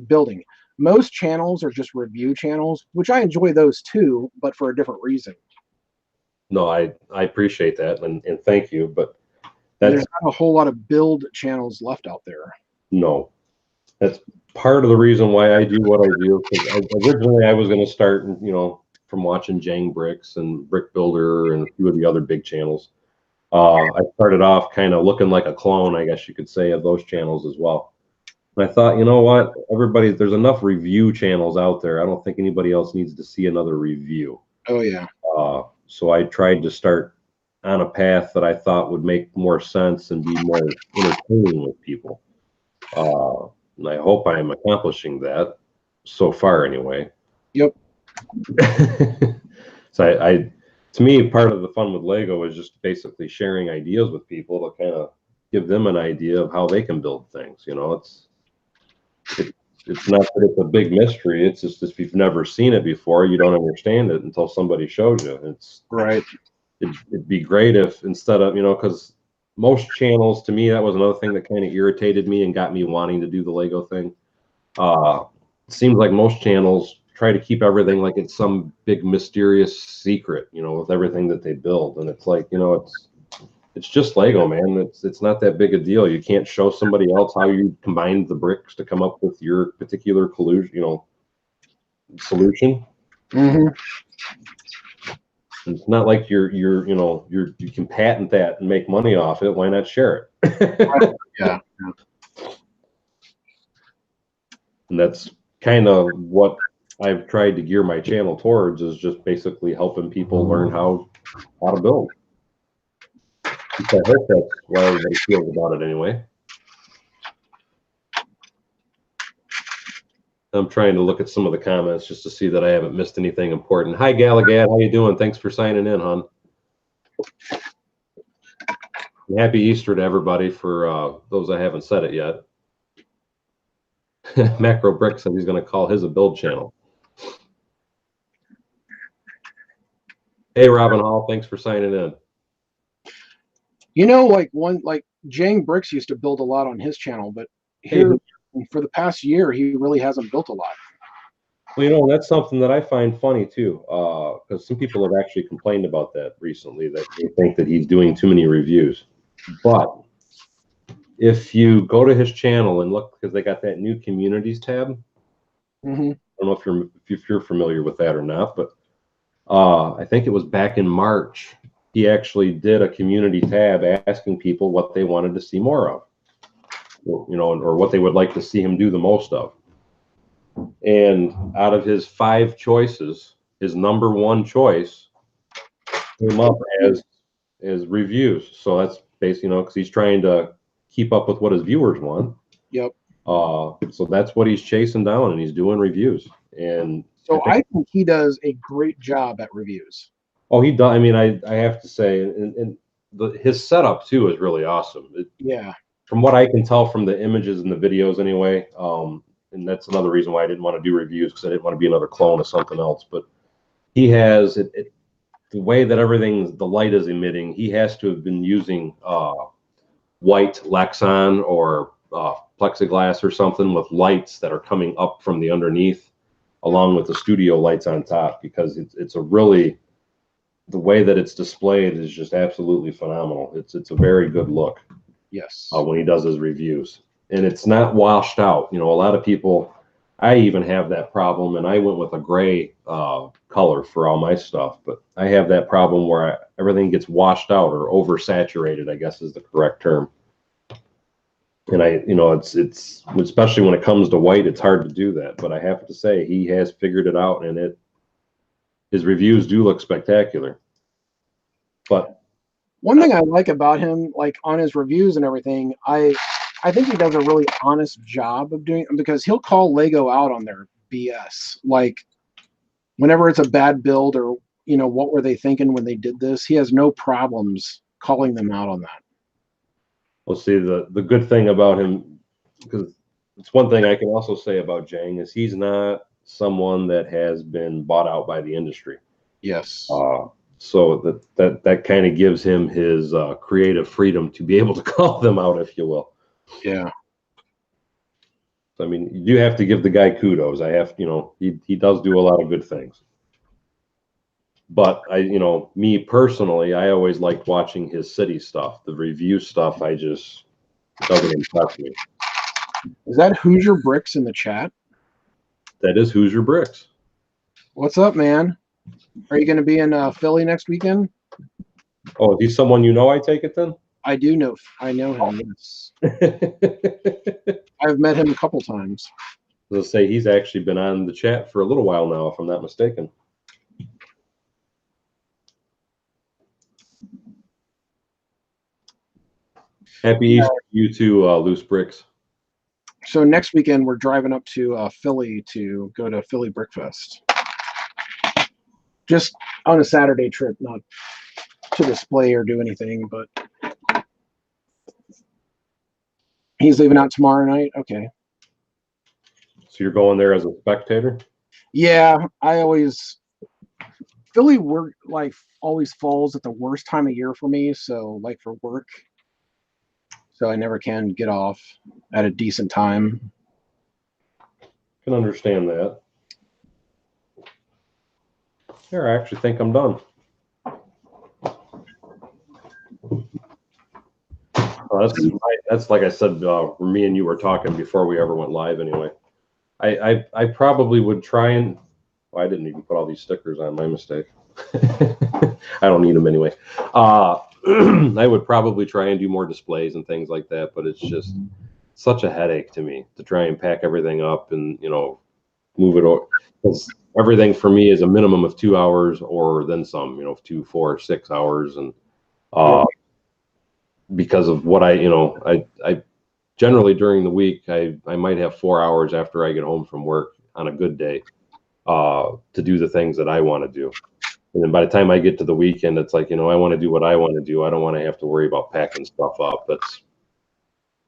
building. Most channels are just review channels, which I enjoy those too, but for a different reason. No, I appreciate that, and thank you, but there's not a whole lot of build channels left out there. No, that's part of the reason why I do what I do. Originally, I was going to start, you know, from watching Jang Bricks and Brick Builder and a few of the other big channels. I started off kind of looking like a clone, I guess you could say, of those channels as well. And I thought, you know what, there's enough review channels out there. I don't think anybody else needs to see another review. Oh yeah. So I tried to start on a path that I thought would make more sense and be more entertaining with people. And I hope I'm accomplishing that so far anyway. Yep. So to me, part of the fun with Lego is just basically sharing ideas with people to kind of give them an idea of how they can build things. You know, it's not that it's a big mystery. It's just if you've never seen it before, you don't understand it until somebody shows you. It's right. It'd be great if instead of, because most channels, to me, that was another thing that kind of irritated me and got me wanting to do the Lego thing. It seems like most channels try to keep everything like it's some big mysterious secret, with everything that they build. And it's like, it's just Lego, man. It's not that big a deal. You can't show somebody else how you combined the bricks to come up with your particular solution. Mm-hmm. It's not like you can patent that and make money off it. Why not share it? Yeah. And that's kind of what I've tried to gear my channel towards, is just basically helping people learn how to build. I hope that's why everybody feels about it anyway. I'm trying to look at some of the comments just to see that I haven't missed anything important. Hi, Galagad. How you doing? Thanks for signing in, hon. And happy Easter to everybody for those I haven't said it yet. Macro Brick said he's going to call his a build channel. Hey, Robin Hall. Thanks for signing in. Like Jang Bricks used to build a lot on his channel, but here for the past year, he really hasn't built a lot. Well, that's something that I find funny too, because some people have actually complained about that recently, that they think that he's doing too many reviews. But if you go to his channel and look, because they got that new communities tab. Mm-hmm. I don't know if you're familiar with that or not, but I think it was back in March. He actually did a community tab asking people what they wanted to see more of, or what they would like to see him do the most of. And out of his 5 choices, his number 1 choice came up as reviews. So that's basically, because he's trying to keep up with what his viewers want. Yep. So that's what he's chasing down, and he's doing reviews. And so I think he does a great job at reviews. Oh, he does. I mean, I have to say, and his setup too is really awesome. Yeah. From what I can tell from the images and the videos, anyway. And that's another reason why I didn't want to do reviews, because I didn't want to be another clone of something else. But he has the way that the light is emitting. He has to have been using white Lexan or plexiglass or something with lights that are coming up from the underneath, along with the studio lights on top, because it's a really, the way that it's displayed is just absolutely phenomenal. It's a very good look. Yes. When he does his reviews, and it's not washed out. A lot of people, I even have that problem, and I went with a gray color for all my stuff, but I have that problem where everything gets washed out or oversaturated, I guess is the correct term. And it's especially when it comes to white, it's hard to do that. But I have to say, he has figured it out, and his reviews do look spectacular. But one thing I like about him, like on his reviews and everything, I think he does a really honest job of doing it, because he'll call Lego out on their BS. Like whenever it's a bad build, or what were they thinking when they did this, he has no problems calling them out on that. Well, see, the good thing about him, because it's one thing I can also say about Jang, is he's not someone that has been bought out by the industry. Yes. So that kind of gives him his creative freedom to be able to call them out, if you will. Yeah. So, I mean, you do have to give the guy kudos. He does do a lot of good things. But me personally, I always liked watching his city stuff. The review stuff, it doesn't impress me. Is that Hoosier Bricks in the chat? That is Hoosier Bricks. What's up, man? Are you going to be in Philly next weekend? Oh, he's someone I take it then? I do know. I know him, yes. I've met him a couple times. Let's say he's actually been on the chat for a little while now, if I'm not mistaken. Happy Easter to you too, Loose Bricks. So next weekend we're driving up to Philly to go to Philly Brick Fest. Just on a Saturday trip, not to display or do anything, but he's leaving out tomorrow night. Okay. So you're going there as a spectator? Yeah, Philly work like always falls at the worst time of year for me. So like for work, so I never can get off at a decent time. Can understand that. Here, I actually think I'm done. That's like I said, me and you were talking before we ever went live anyway. I probably would try and, I didn't even put all these stickers on, my mistake. I don't need them anyway. I would probably try and do more displays and things like that, but it's just such a headache to me to try and pack everything up and, move it over. Because everything for me is a minimum of 2 hours or then some, 2, 4, 6 hours. And because of what I generally during the week, I might have 4 hours after I get home from work on a good day to do the things that I want to do. And then by the time I get to the weekend, it's like, I want to do what I want to do. I don't want to have to worry about packing stuff up. That's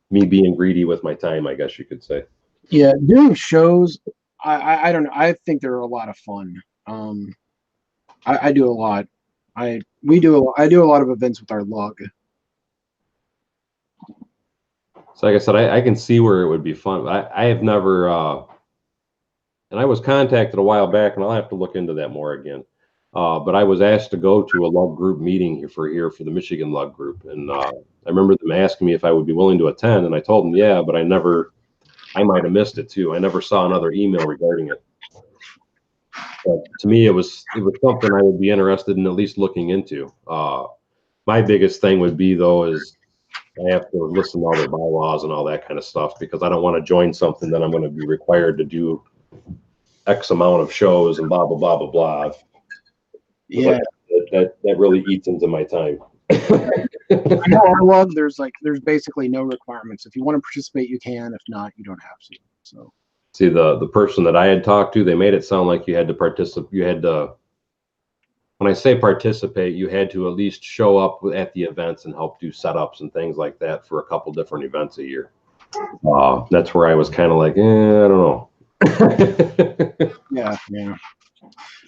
me being greedy with my time, I guess you could say. Yeah, doing shows, I don't know. I think they're a lot of fun. I do a lot. I do a lot of events with our lug. So like I said, I can see where it would be fun. I have never, and I was contacted a while back, and I'll have to look into that more again. But I was asked to go to a lug group meeting here for the Michigan Lug Group, and I remember them asking me if I would be willing to attend, and I told them yeah, but I might have missed it too. I never saw another email regarding it. But to me, it was something I would be interested in at least looking into. My biggest thing would be though is I have to listen to all their bylaws and all that kind of stuff because I don't want to join something that I'm going to be required to do X amount of shows and blah blah blah blah blah. Yeah, that really eats into my time. I know our lug, there's basically no requirements. If you want to participate, you can. If not, you don't have to. So see, the person that I had talked to, they made it sound like you had to participate. You had to, when I say participate, you had to at least show up at the events and help do setups and things like that for a couple different events a year. That's where I was kind of like, I don't know. yeah.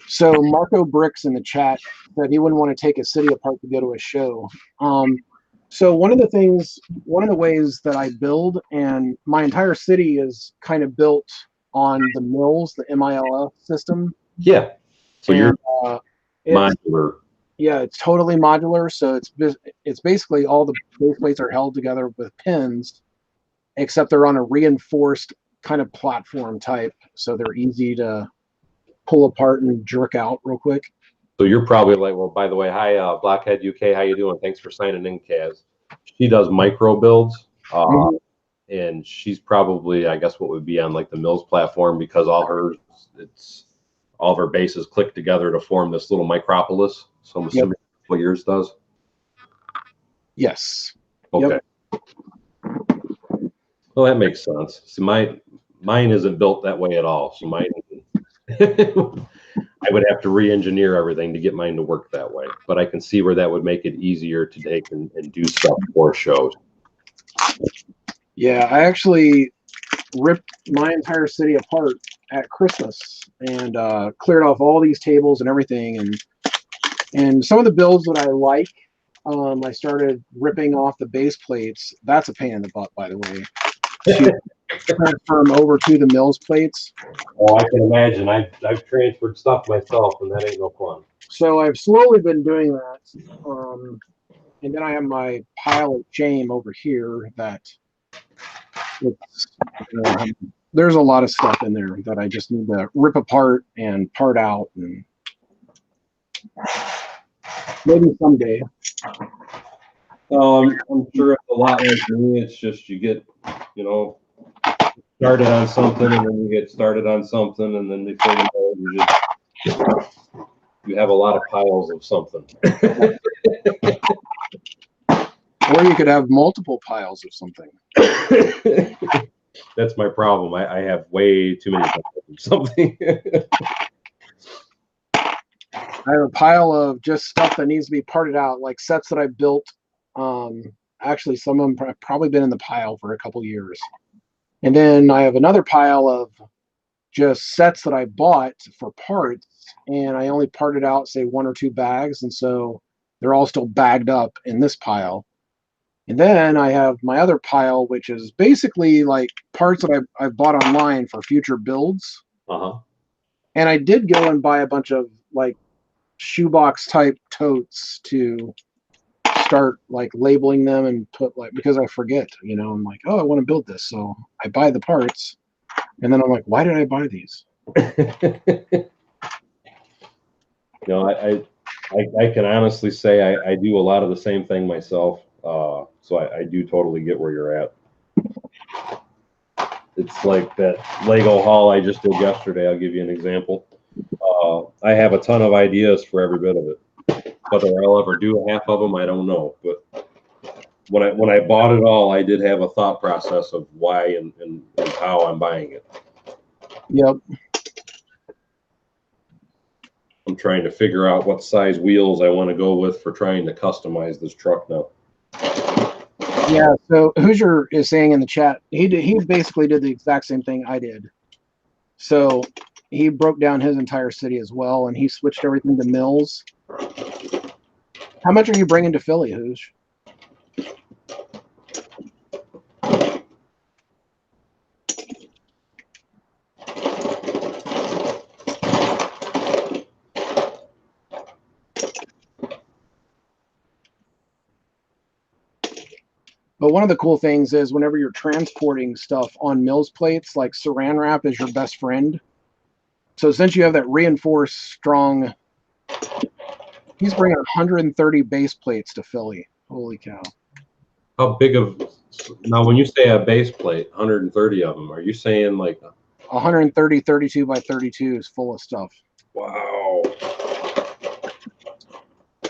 So Marco Bricks in the chat said he wouldn't want to take a city apart to go to a show. So one of the ways that I build, and my entire city is kind of built on the mills, the MILF system. Yeah. So you're modular. Yeah, it's totally modular. So it's basically all the base plates are held together with pins, except they're on a reinforced kind of platform type, so they're easy to pull apart and jerk out real quick. So you're probably like, well, by the way, hi, Blockhead UK, how you doing? Thanks for signing in, Kaz. She does micro builds, and she's probably, I guess, what would be on like the Mills platform because all of her bases click together to form this little micropolis. So I'm assuming that's what yours does. Yes. Okay. Yep. Well, that makes sense. See, mine isn't built that way at all. So mine. I would have to re-engineer everything to get mine to work that way, but I can see where that would make it easier to take and do stuff for shows. Yeah, I actually ripped my entire city apart at Christmas and cleared off all these tables and everything, and some of the builds that I like, I started ripping off the base plates. That's a pain in the butt, by the way. Transfer them over to the Mills plates. Oh, I can imagine. I've transferred stuff myself, and that ain't no fun. So I've slowly been doing that, and then I have my pile of shame over here that there's a lot of stuff in there that I just need to rip apart and part out, and maybe someday. I'm sure it's a lot like me. It's just you get, started on something, and then you get started on something, and then before you know it, you have a lot of piles of something. Or you could have multiple piles of something. That's my problem. I have way too many piles of something. I have a pile of just stuff that needs to be parted out, like sets that I built. Actually, some of them have probably been in the pile for a couple years. And then I have another pile of just sets that I bought for parts, and I only parted out, say, 1 or 2 bags, and so they're all still bagged up in this pile. And then I have my other pile, which is basically like parts that I've bought online for future builds. Uh-huh. And I did go and buy a bunch of like shoebox type totes to start like labeling them and put like, because I forget, I'm like, oh, I want to build this. So I buy the parts and then I'm like, why did I buy these? I can honestly say I do a lot of the same thing myself. So I do totally get where you're at. It's like that Lego haul I just did yesterday. I'll give you an example. I have a ton of ideas for every bit of it. Whether I'll ever do half of them, I don't know. But when I bought it all, I did have a thought process of why and how I'm buying it. Yep. I'm trying to figure out what size wheels I want to go with for trying to customize this truck now. Yeah, so Hoosier is saying in the chat, he basically did the exact same thing I did. So he broke down his entire city as well, and he switched everything to mills. How much are you bringing to Philly, Hooj? But one of the cool things is whenever you're transporting stuff on mills plates, like saran wrap is your best friend. So since you have that reinforced strong, he's bringing 130 base plates to Philly. Holy cow. How big of, now when you say a base plate, 130 of them, are you saying like 130 32 by 32 is full of stuff. Wow.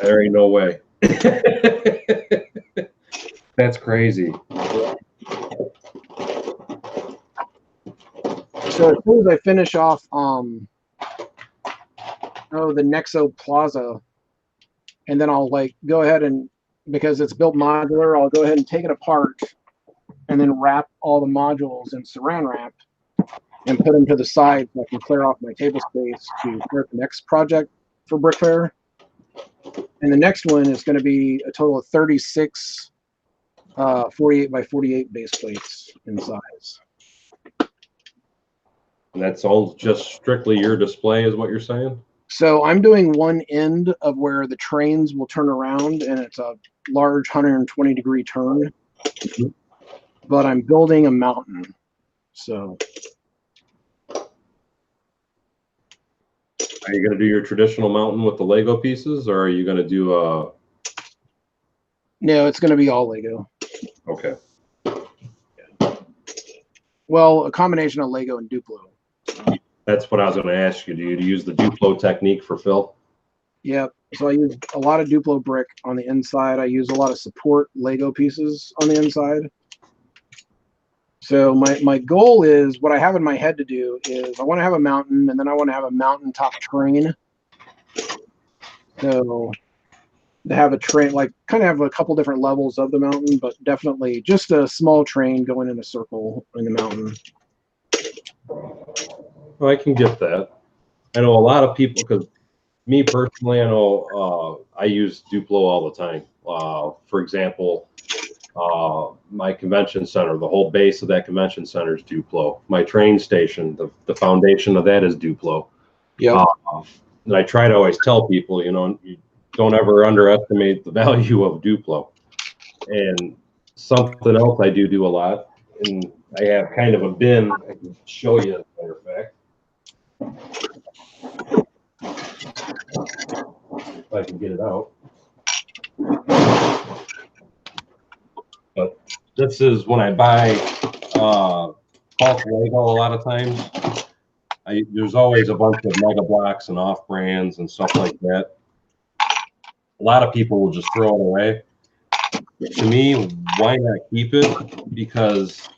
There ain't no way. That's crazy. So as soon as I finish off the Nexo Plaza, and then I'll like go ahead and, because it's built modular, I'll go ahead and take it apart and then wrap all the modules in saran wrap and put them to the side so I can clear off my table space to start the next project for Brick Fair. And the next one is going to be a total of 36 48 by 48 base plates in size. And that's all just strictly your display is what you're saying? So I'm doing one end of where the trains will turn around, and it's a large 120-degree turn. But I'm building a mountain. So are you going to do your traditional mountain with the Lego pieces, or are you going to do a... No, it's going to be all Lego. Okay. Well, a combination of Lego and Duplo. That's what I was going to ask you. Do you use the Duplo technique for fill? Yep. So I use a lot of Duplo brick on the inside. I use a lot of support Lego pieces on the inside. So my goal is, what I have in my head to do is I want to have a mountain, and then I want to have a mountaintop train. So to have a train, like kind of have a couple different levels of the mountain, but definitely just a small train going in a circle in the mountain. Well, I can get that. I know a lot of people, because me personally, I know I use Duplo all the time. For example, my convention center, the whole base of that convention center is Duplo. My train station, the foundation of that is Duplo. Yeah. And I try to always tell people, you don't ever underestimate the value of Duplo. And something else I do a lot, and I have kind of a bin I can show you, as a matter of fact. If I can get it out. But this is when I buy bulk Lego a lot of times. There's always a bunch of Mega Blocks and off-brands and stuff like that. A lot of people will just throw it away. To me, why not keep it? Because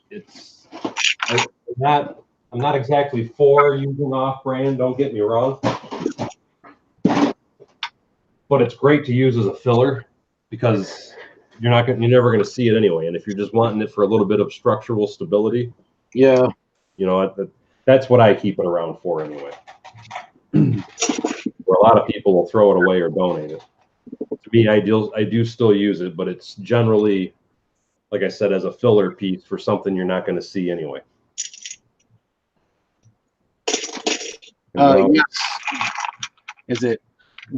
I'm not exactly for using off-brand, don't get me wrong. but it's great to use as a filler because you're never going to see it anyway. And if you're just wanting it for a little bit of structural stability, Yeah. you know, that's what I keep it around for anyway. Where a lot of people will throw it away or donate it. To me, I do still use it, but it's generally, like I said, as a filler piece for something you're not going to see anyway. Yes. Is it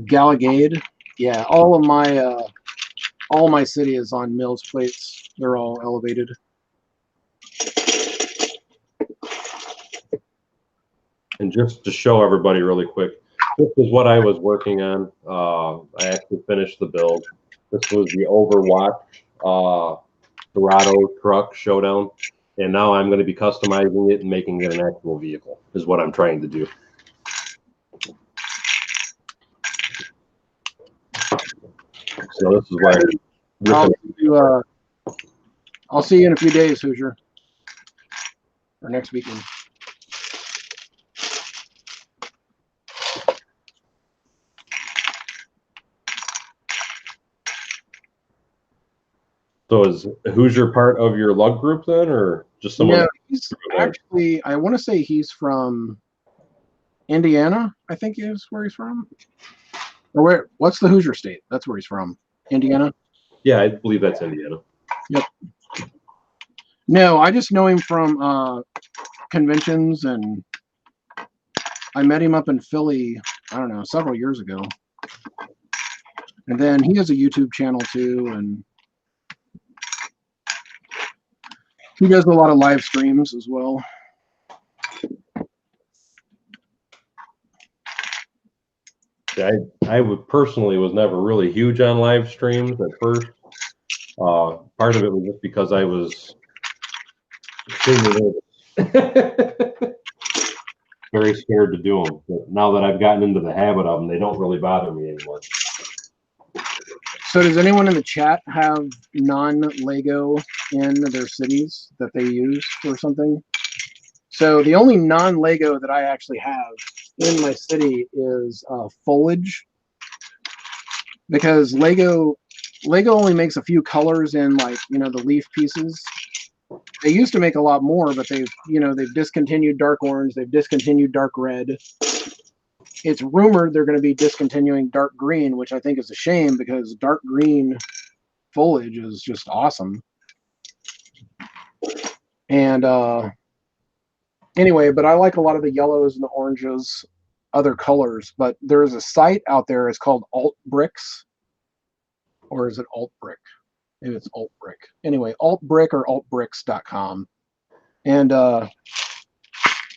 Gallagade? Yeah. All my city is on Mills plates. They're all elevated. And just to show everybody really quick, this is what I was working on. I actually finished the build. This was the Overwatch Dorado truck showdown. And now I'm going to be customizing it and making it an actual vehicle is what I'm trying to do. So this is where I'll see you in a few days, Hoosier. Or next weekend. So is Hoosier part of your lug group then, or just someone? No, he's actually, I want to say he's from Indiana, I think is where he's from. Or what's the Hoosier state? That's where he's from. Indiana? Yeah, I believe that's Indiana. Yep. No, I just know him from conventions, and I met him up in Philly, I don't know, several years ago. And then he has a YouTube channel too, and he does a lot of live streams as well. I would personally was never really huge on live streams at first. Part of it was just because I was extremely nervous. Very scared to do them. But now that I've gotten into the habit of them, they don't really bother me anymore. So does anyone in the chat have non-Lego in their cities that they use for something? So the only non-Lego that I actually have in my city is foliage, because Lego only makes a few colors in, like, the leaf pieces. They used to make a lot more, but they've discontinued dark orange, they've discontinued dark red. It's rumored they're going to be discontinuing dark green, which I think is a shame because dark green foliage is just awesome. And anyway, but I like a lot of the yellows and the oranges, other colors. But there's a site out there, it's called Alt Bricks. Or is it Alt Brick? Maybe it's Alt Brick. Anyway, Alt Brick or altbricks.com. And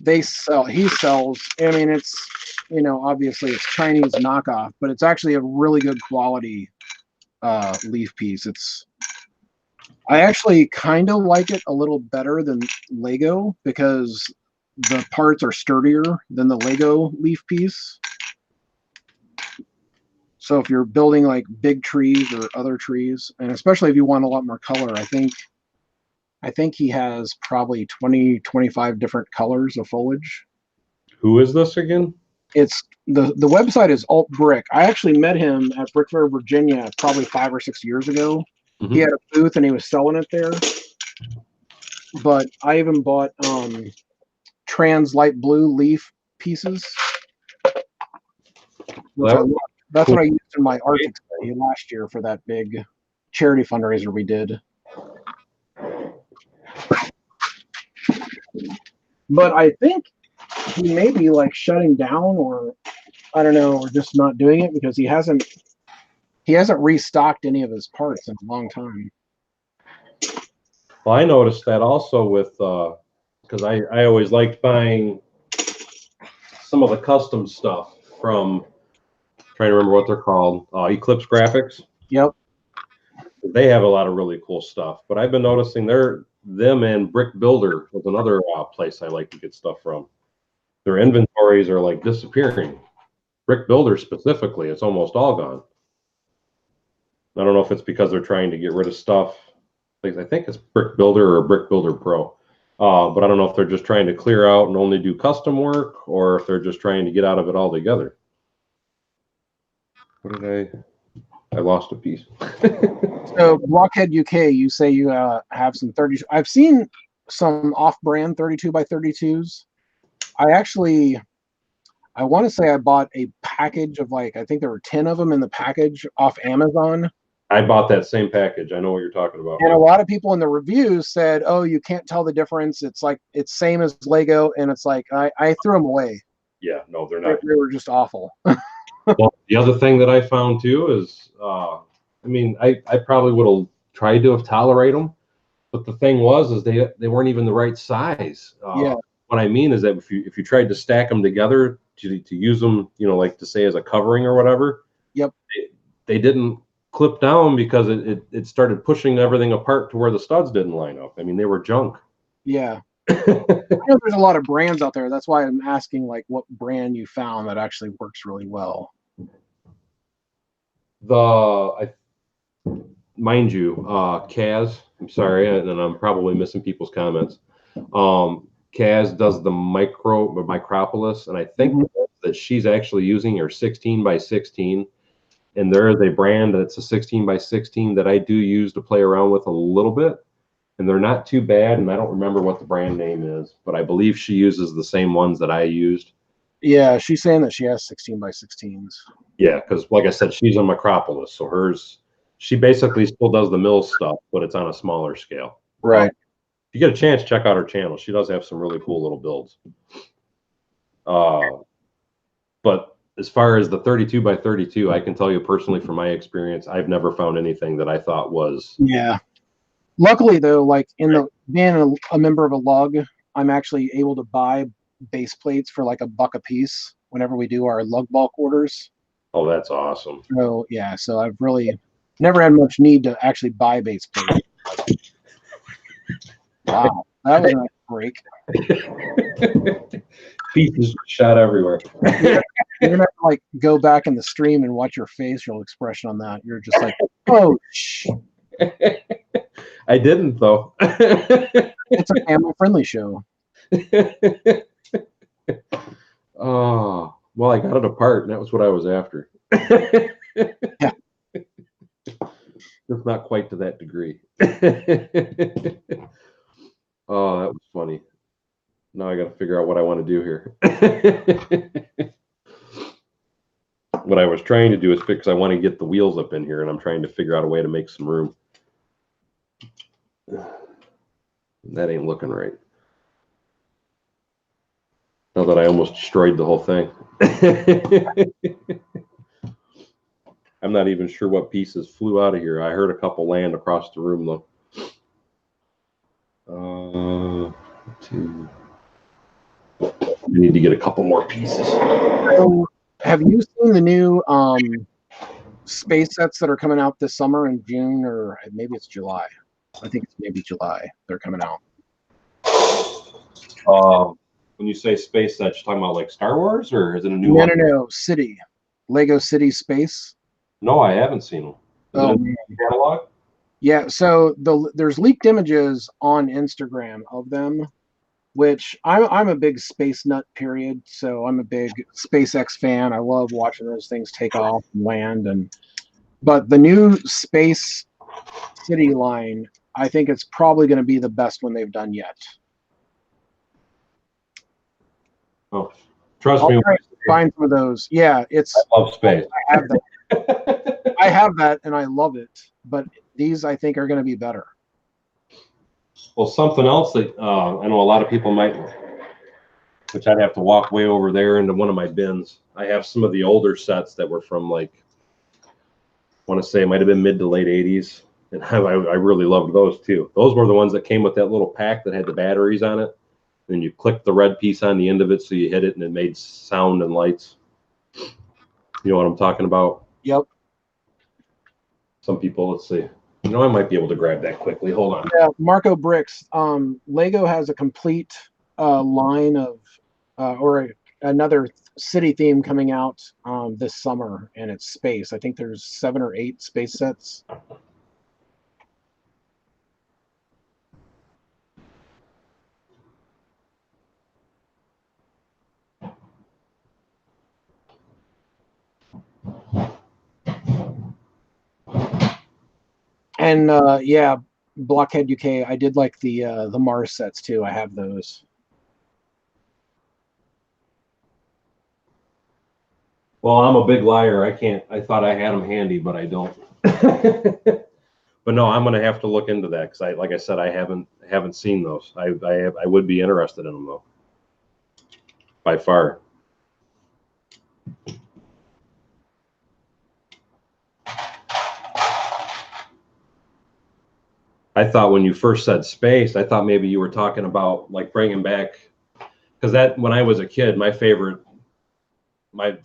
he sells, I mean, it's, obviously it's Chinese knockoff, but it's actually a really good quality leaf piece. I actually kind of like it a little better than Lego because the parts are sturdier than the Lego leaf piece. So if you're building like big trees or other trees, and especially if you want a lot more color, I think he has probably 20, 25 different colors of foliage. Who is this again? It's the website is Alt Brick. I actually met him at Brick Fair, Virginia, probably 5 or 6 years ago. Mm-hmm. He had a booth and he was selling it there. But I even bought trans light blue leaf pieces. That's what I used in my Arctic study last year for that big charity fundraiser we did. But I think he may be like shutting down, or I don't know, or just not doing it because he hasn't restocked any of his parts in a long time. Well, I noticed that also with because I always liked buying some of the custom stuff from, trying to remember what they're called, Eclipse Graphics. Yep. They have a lot of really cool stuff, but I've been noticing them and Brick Builder was another place I like to get stuff from. Their inventories are like disappearing. Brick Builder specifically, it's almost all gone. I don't know if it's because they're trying to get rid of stuff. Like, I think it's Brick Builder or Brick Builder Pro. But I don't know if they're just trying to clear out and only do custom work, or if they're just trying to get out of it altogether. What did I lost a piece. So Blockhead UK, you say you have some 30. I've seen some off-brand 32 by 32s. I want to say I bought a package of like, I think there were 10 of them in the package off Amazon. I bought that same package. I know what you're talking about. And a lot of people in the reviews said, "Oh, you can't tell the difference. It's like it's same as Lego," and it's like I threw them away. Yeah, no, they're not. They were just awful. Well, the other thing that I found too is, I mean, I probably would have tried to have tolerate them, but the thing was, is they weren't even the right size. Yeah. What I mean is that if you tried to stack them together to use them, you know, like to say as a covering or whatever, Yep. they didn't clip down because it started pushing everything apart to where the studs didn't line up. I mean, they were junk. Yeah. I know there's a lot of brands out there. That's why I'm asking like what brand you found that actually works really well. Mind you, Kaz, I'm sorry, and I'm probably missing people's comments. Kaz does the Micropolis, and I think that she's actually using her 16 by 16. And there is a brand that's a 16 by 16 that I do use to play around with a little bit. And they're not too bad. And I don't remember what the brand name is, but I believe she uses the same ones that I used. Yeah, she's saying that she has 16 by 16s. Yeah, because like I said, she's a Micropolis. So she basically still does the mill stuff, but it's on a smaller scale. Right. If you get a chance, check out her channel. She does have some really cool little builds. But as far as the 32 by 32, I can tell you personally from my experience, I've never found anything that I thought was. Yeah. Luckily, though, like being a member of a lug, I'm actually able to buy base plates for like $1 a piece whenever we do our lug bulk orders. Oh, that's awesome. So yeah, so I've really never had much need to actually buy base plates. Wow, that was a nice break. Pieces shot everywhere. You're gonna have to, like, go back in the stream and watch your facial expression on that. You're just like, oh, shh. I didn't though. It's a family-friendly show. Oh, well, I got it apart, and that was what I was after. Yeah. Just not quite to that degree. Oh, that was funny. Now I got to figure out what I want to do here. What I was trying to do is fix, I want to get the wheels up in here, and I'm trying to figure out a way to make some room. That ain't looking right. Now that I almost destroyed the whole thing. I'm not even sure what pieces flew out of here. I heard a couple land across the room, though. I need to get a couple more pieces. So, have you seen the new space sets that are coming out this summer in June, or maybe it's July? I think it's maybe July. They're coming out. When you say space sets, you're talking about like Star Wars, or is it a new one? one? No, City. Lego City Space. No, I haven't seen them. Is it a new catalog? Yeah, so there's leaked images on Instagram of them, which I'm a big space nut, period. So I'm a big SpaceX fan. I love watching those things take off and land. But the new Space City line, I think it's probably going to be the best one they've done yet. Oh, trust me. Find some of those. Yeah, I love space. I have that. I have that, and I love it. But these, I think, are going to be better. Well, something else that I know a lot of people might, which I'd have to walk way over there into one of my bins. I have some of the older sets that were from, like, I want to say it might have been mid to late 80s. And I really loved those too. Those were the ones that came with that little pack that had the batteries on it. And you click the red piece on the end of it, so you hit it and it made sound and lights. You know what I'm talking about? Yep. Some people, let's see. You know, I might be able to grab that quickly. Hold on. Yeah, Marco Bricks. Lego has a complete line of another city theme coming out this summer, and it's space. I think there's 7 or 8 space sets. And yeah, Blockhead UK. I did like the Mars sets too. I have those. Well, I'm a big liar. I can't. I thought I had them handy, but I don't. But no, I'm gonna have to look into that because like I said, I haven't seen those. I would be interested in them though, by far. I thought when you first said space, I thought maybe you were talking about like bringing back, because that when I was a kid, the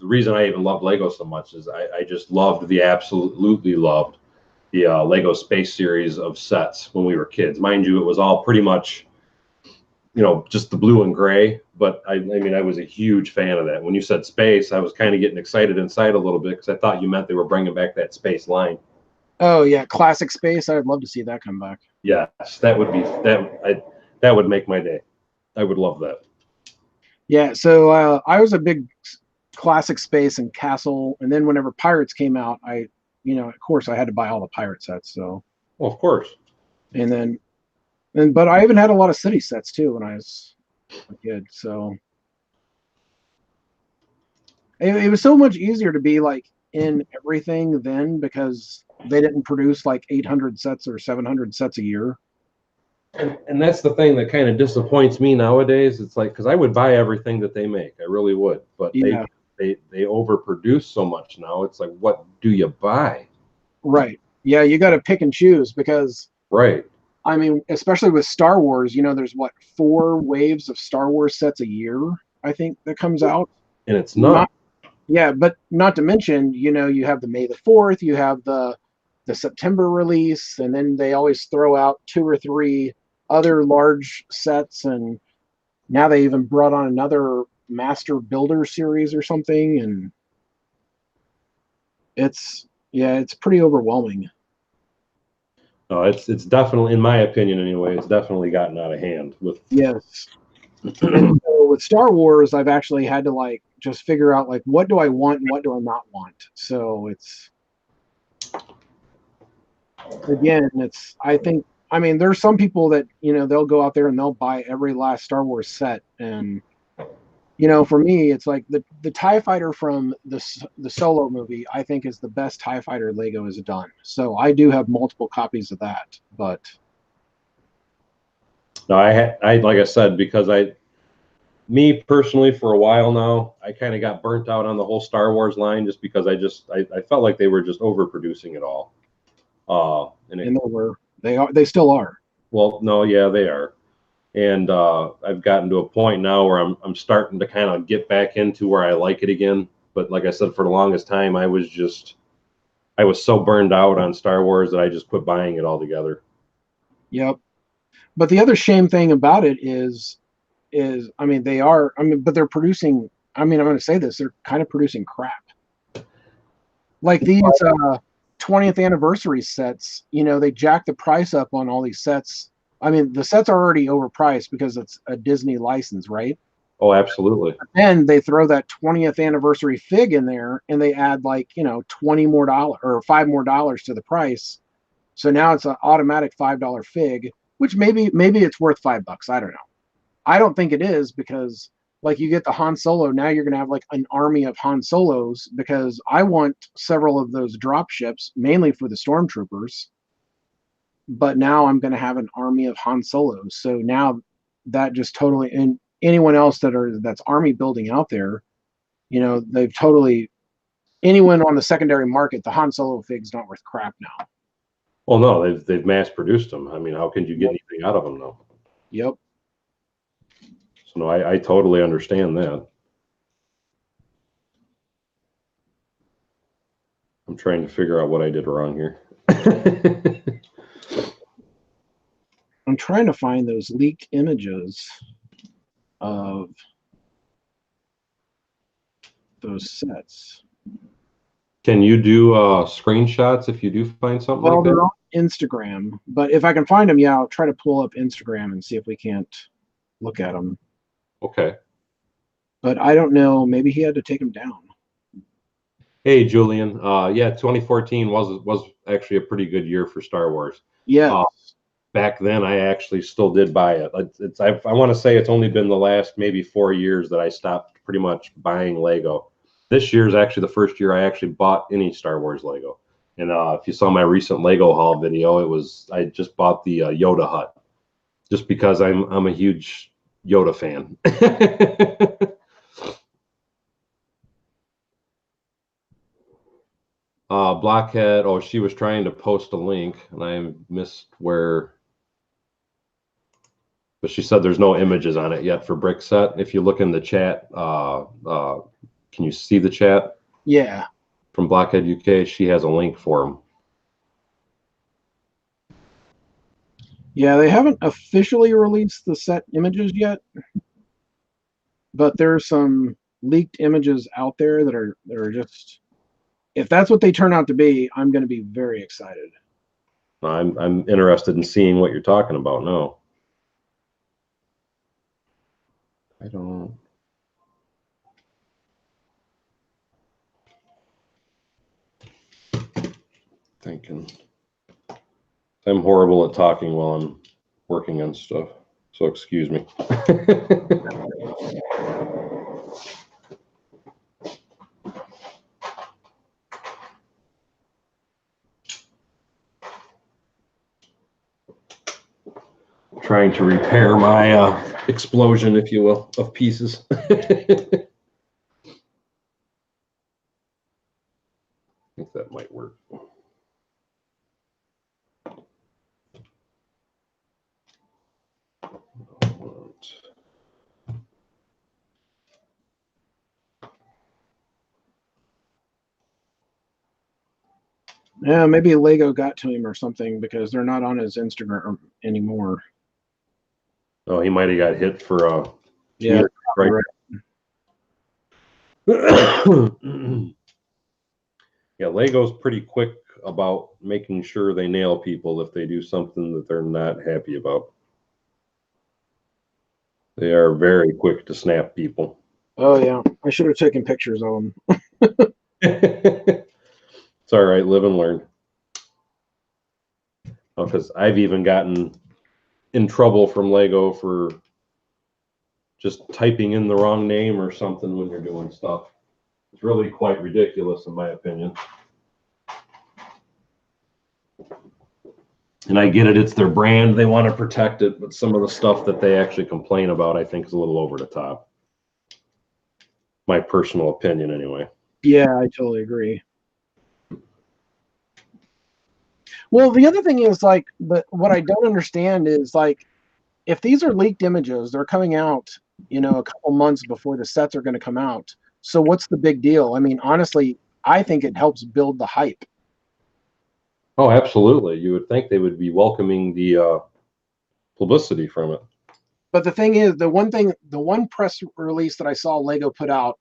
reason I even loved Lego so much is I just absolutely loved the Lego Space series of sets when we were kids. Mind you, it was all pretty much, just the blue and gray. But I mean, I was a huge fan of that. When you said space, I was kind of getting excited inside a little bit because I thought you meant they were bringing back that space line. Oh yeah, classic space. I'd love to see that come back. Yes, that would be that would make my day. I would love that. Yeah, so I was a big classic space and castle, and then whenever Pirates came out, of course I had to buy all the pirate sets. So, Well, of course. but I even had a lot of city sets too when I was a kid. So it was so much easier to be like in everything then because they didn't produce like 800 sets or 700 sets a year. And that's the thing that kind of disappoints me nowadays. It's like, because I would buy everything that they make, I really would, but Yeah. they overproduce so much now. It's like, what do you buy? Right. Yeah, you got to pick and choose because, Right. I mean, especially with Star Wars, there's 4 waves of Star Wars sets a year, I think, that comes out. And it's not. Yeah, but not to mention, you have the May the 4th, you have the September release, and then they always throw out 2 or 3 other large sets, and now they even brought on another Master Builder series or something, and it's pretty overwhelming. No, it's definitely, in my opinion anyway, it's definitely gotten out of hand with. Yes. And so with Star Wars, I've actually had to just figure out what do I want and what do I not want. So I mean, there's some people that, they'll go out there and they'll buy every last Star Wars set. And, for me, it's like the TIE Fighter from the Solo movie, I think is the best TIE Fighter Lego has done. So I do have multiple copies of that, but. No, I like I said, because me personally, for a while now, I kind of got burnt out on the whole Star Wars line just because I felt like they were just overproducing it all. And they still are. Well, no, yeah, they are. And I've gotten to a point now where I'm starting to kind of get back into where I like it again. But like I said, for the longest time, I was so burned out on Star Wars that I just quit buying it altogether. Yep. But the other shame thing about it is I mean but they're producing, I'm going to say this, they're kind of producing crap. Like these 20th anniversary sets, they jack the price up on all these sets. I mean, the sets are already overpriced because it's a Disney license, right? Oh, absolutely. And they throw that 20th anniversary fig in there and they add $20 more or $5 more to the price. So now it's an automatic $5 fig, which maybe it's worth $5. I don't know. I don't think it is because you get the Han Solo, now you're going to have an army of Han Solos because I want several of those drop ships, mainly for the stormtroopers. But now I'm going to have an army of Han Solos. So now that just totally, and anyone else that's army building out there, they've totally, anyone on the secondary market, the Han Solo fig's not worth crap now. Well, no, they've mass produced them. I mean, how can you get anything out of them though? Yep. So no, I totally understand that. I'm trying to figure out what I did wrong here. I'm trying to find those leaked images of those sets. Can you do screenshots if you do find something like that? They're on Instagram, but if I can find them, I'll try to pull up Instagram and see if we can't look at them. Okay. But I don't know. Maybe he had to take them down. Hey, Julian. Yeah, 2014 was actually a pretty good year for Star Wars. Yeah. Back then, I actually still did buy it. I want to say it's only been the last maybe 4 years that I stopped pretty much buying Lego. This year is actually the first year I actually bought any Star Wars Lego. And if you saw my recent Lego haul video, I just bought the Yoda hut just because I'm a huge Yoda fan. Blockhead. Oh, she was trying to post a link, and I missed where. But she said there's no images on it yet for brick set. If you look in the chat, can you see the chat? Yeah. From Blockhead UK, she has a link for them. Yeah, they haven't officially released the set images yet, but there's some leaked images out there that are just. If that's what they turn out to be, I'm going to be very excited. I'm interested in seeing what you're talking about now. I don't. Thinking. I'm horrible at talking while I'm working on stuff, so excuse me. Trying to repair my explosion, if you will, of pieces. I think that might work. Yeah, maybe Lego got to him or something because they're not on his Instagram anymore. Oh, he might have got hit for Yeah, right. Yeah, Lego's pretty quick about making sure they nail people if they do something that they're not happy about. They are very quick to snap people. Oh yeah, I should have taken pictures of them. It's all right, live and learn. Because I've even gotten in trouble from Lego for just typing in the wrong name or something when you're doing stuff. It's really quite ridiculous, in my opinion. And I get it, it's their brand, they want to protect it, but some of the stuff that they actually complain about, I think, is a little over the top. My personal opinion, anyway. Yeah, I totally agree. Well, the other thing is like, but what I don't understand is like, if these are leaked images, they're coming out, a couple months before the sets are going to come out. So what's the big deal? I mean, honestly, I think it helps build the hype. Oh, absolutely. You would think they would be welcoming the publicity from it. But the thing is, the one press release that I saw Lego put out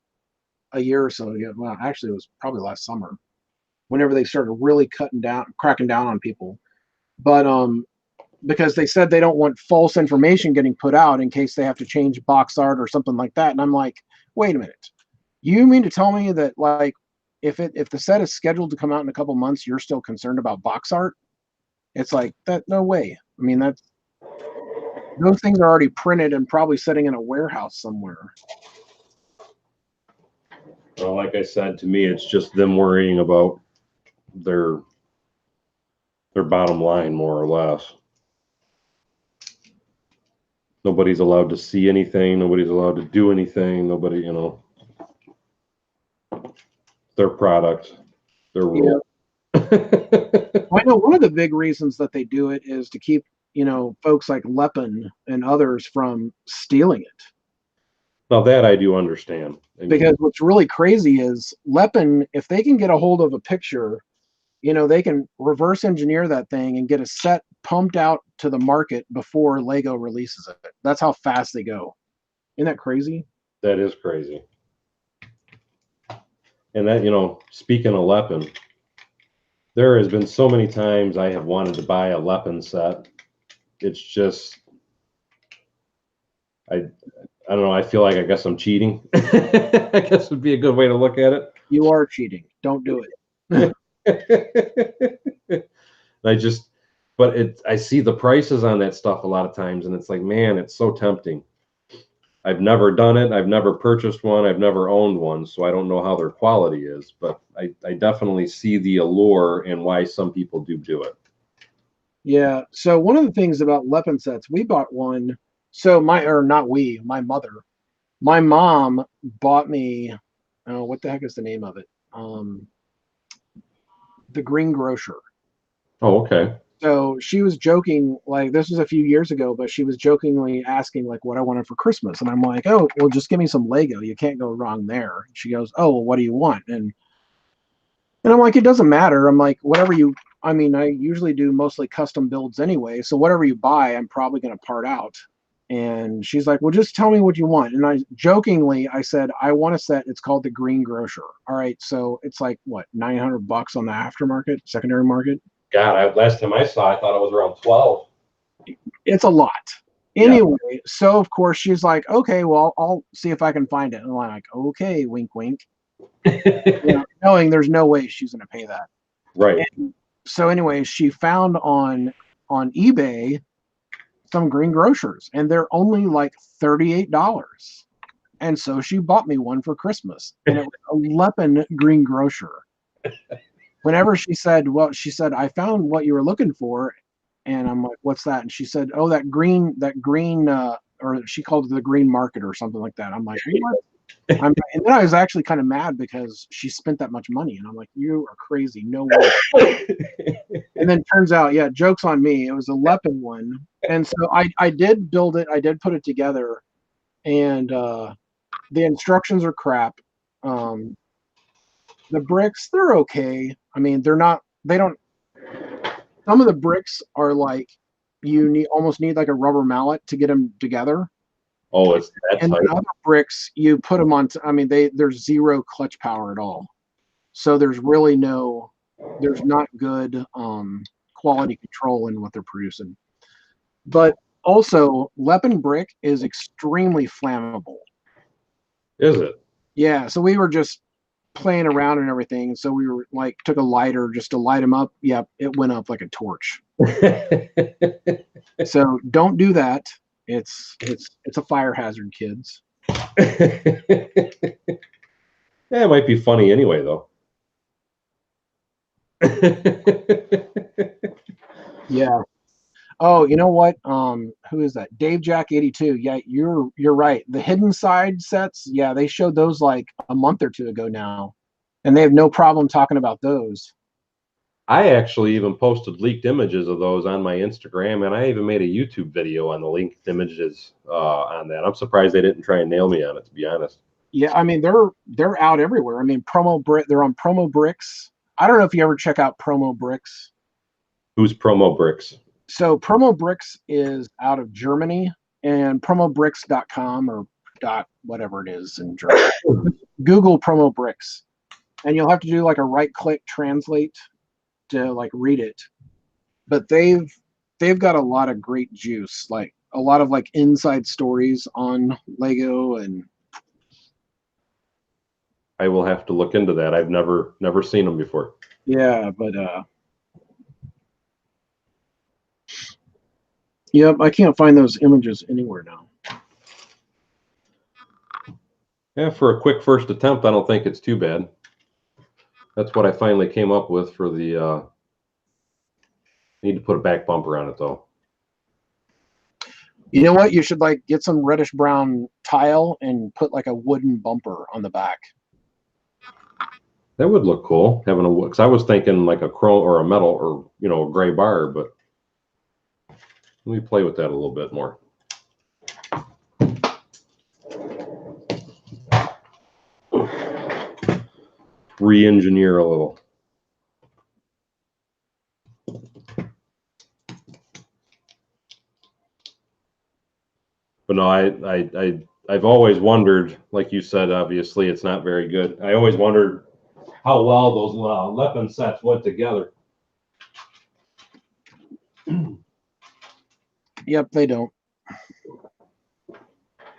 a year or so ago, well, actually, it was probably last summer, whenever they started really cracking down on people. But because they said they don't want false information getting put out in case they have to change box art or something like that. And I'm like, wait a minute, you mean to tell me that like if the set is scheduled to come out in a couple months, you're still concerned about box art? It's like that. No way. I mean, those things are already printed and probably sitting in a warehouse somewhere. Well, like I said, to me, it's just them worrying about their bottom line, more or less. Nobody's allowed to see anything. Nobody's allowed to do anything. Nobody, their product, their rule. I know one of the big reasons that they do it is to keep, folks like Lepin and others from stealing it. Now that I do understand. Because what's really crazy is Lepin, if they can get a hold of a picture, they can reverse engineer that thing and get a set pumped out to the market before Lego releases it. That's how fast they go. Isn't that crazy? That is crazy. And that, speaking of Lepin, there has been so many times I have wanted to buy a Lepin set. It's just, I don't know. I feel like I guess I'm cheating. I guess would be a good way to look at it. You are cheating. Don't do it. I see the prices on that stuff a lot of times, and it's like, man, it's so tempting. I've never done it. I've never purchased one. I've never owned one, so I don't know how their quality is. But I definitely see the allure and why some people do it. Yeah. So one of the things about Leppin sets, we bought one. So my mother, my mom bought me. Oh, what the heck is the name of it? The Green Grocer. Oh, okay. So she was joking, like this was a few years ago, but she was jokingly asking like what I wanted for Christmas, and I'm like, oh, well, just give me some Lego. You can't go wrong there. She goes, oh, well, what do you want? And I'm like, it doesn't matter. I'm like, whatever you. I mean, I usually do mostly custom builds anyway, so whatever you buy, I'm probably going to part out. And she's like, well, just tell me what you want. And I said, I want a set. It's called the Green Grocer. All right, so it's like what, $900 on the aftermarket, secondary market. God, last time I saw, I thought it was around 12. It's a lot. Yeah. Anyway, so of course she's like, okay, well, I'll see if I can find it. And I'm like, okay, wink, wink. Knowing there's no way she's going to pay that. Right. And so anyway, she found on eBay some Green Grocers, and they're only like $38. And so she bought me one for Christmas, and it was a Leppin Green Grocer. Whenever she said, I found what you were looking for. And I'm like, what's that? And she said, oh, that green, or she called it the green market or something like that. I'm like, what? And then I was actually kind of mad because she spent that much money. And I'm like, you are crazy. No way. And then turns out, yeah, joke's on me. It was a Leppin one. And so I did build it. I did put it together. And the instructions are crap. The bricks, they're okay. I mean, some of the bricks are like you almost need like a rubber mallet to get them together. Oh, it's that And type. then other bricks, you put them on. I mean, there's zero clutch power at all. So there's not good quality control in what they're producing. But also, Leppin brick is extremely flammable. Is it? Yeah. So we were just playing around and everything. So we were like, took a lighter just to light them up. Yep, it went up like a torch. So don't do that. It's a fire hazard, kids. Yeah, it might be funny anyway, though. Yeah. Oh, you know what? Who is that? Dave Jack 82. Yeah, you're right. The hidden side sets, yeah, they showed those like a month or two ago now. And they have no problem talking about those. I actually even posted leaked images of those on my Instagram, and I even made a YouTube video on the leaked images on that. I'm surprised they didn't try and nail me on it, to be honest. Yeah, I mean they're out everywhere. I mean, they're on Promo Bricks. I don't know if you ever check out Promo Bricks. Who's Promo Bricks? So Promo Bricks is out of Germany, and promobricks.com or dot whatever it is in Germany. Google Promo Bricks, and you'll have to do like a right click translate to like read it. But they've got a lot of great juice, like a lot of like inside stories on Lego. And I will have to look into that. I've never seen them before. yeah, but yep, I can't find those images anywhere now. Yeah, for a quick first attempt, I don't think it's too bad. That's what I finally came up with for the need to put a back bumper on it, though. You know what? You should like get some reddish brown tile and put like a wooden bumper on the back. That would look cool, having a, because I was thinking like a chrome or a metal or, a gray bar, but let me play with that a little bit more. Re-engineer a little. But no, I've always wondered, like you said, obviously it's not very good. I always wondered how well those Leppin sets went together. Yep, they don't.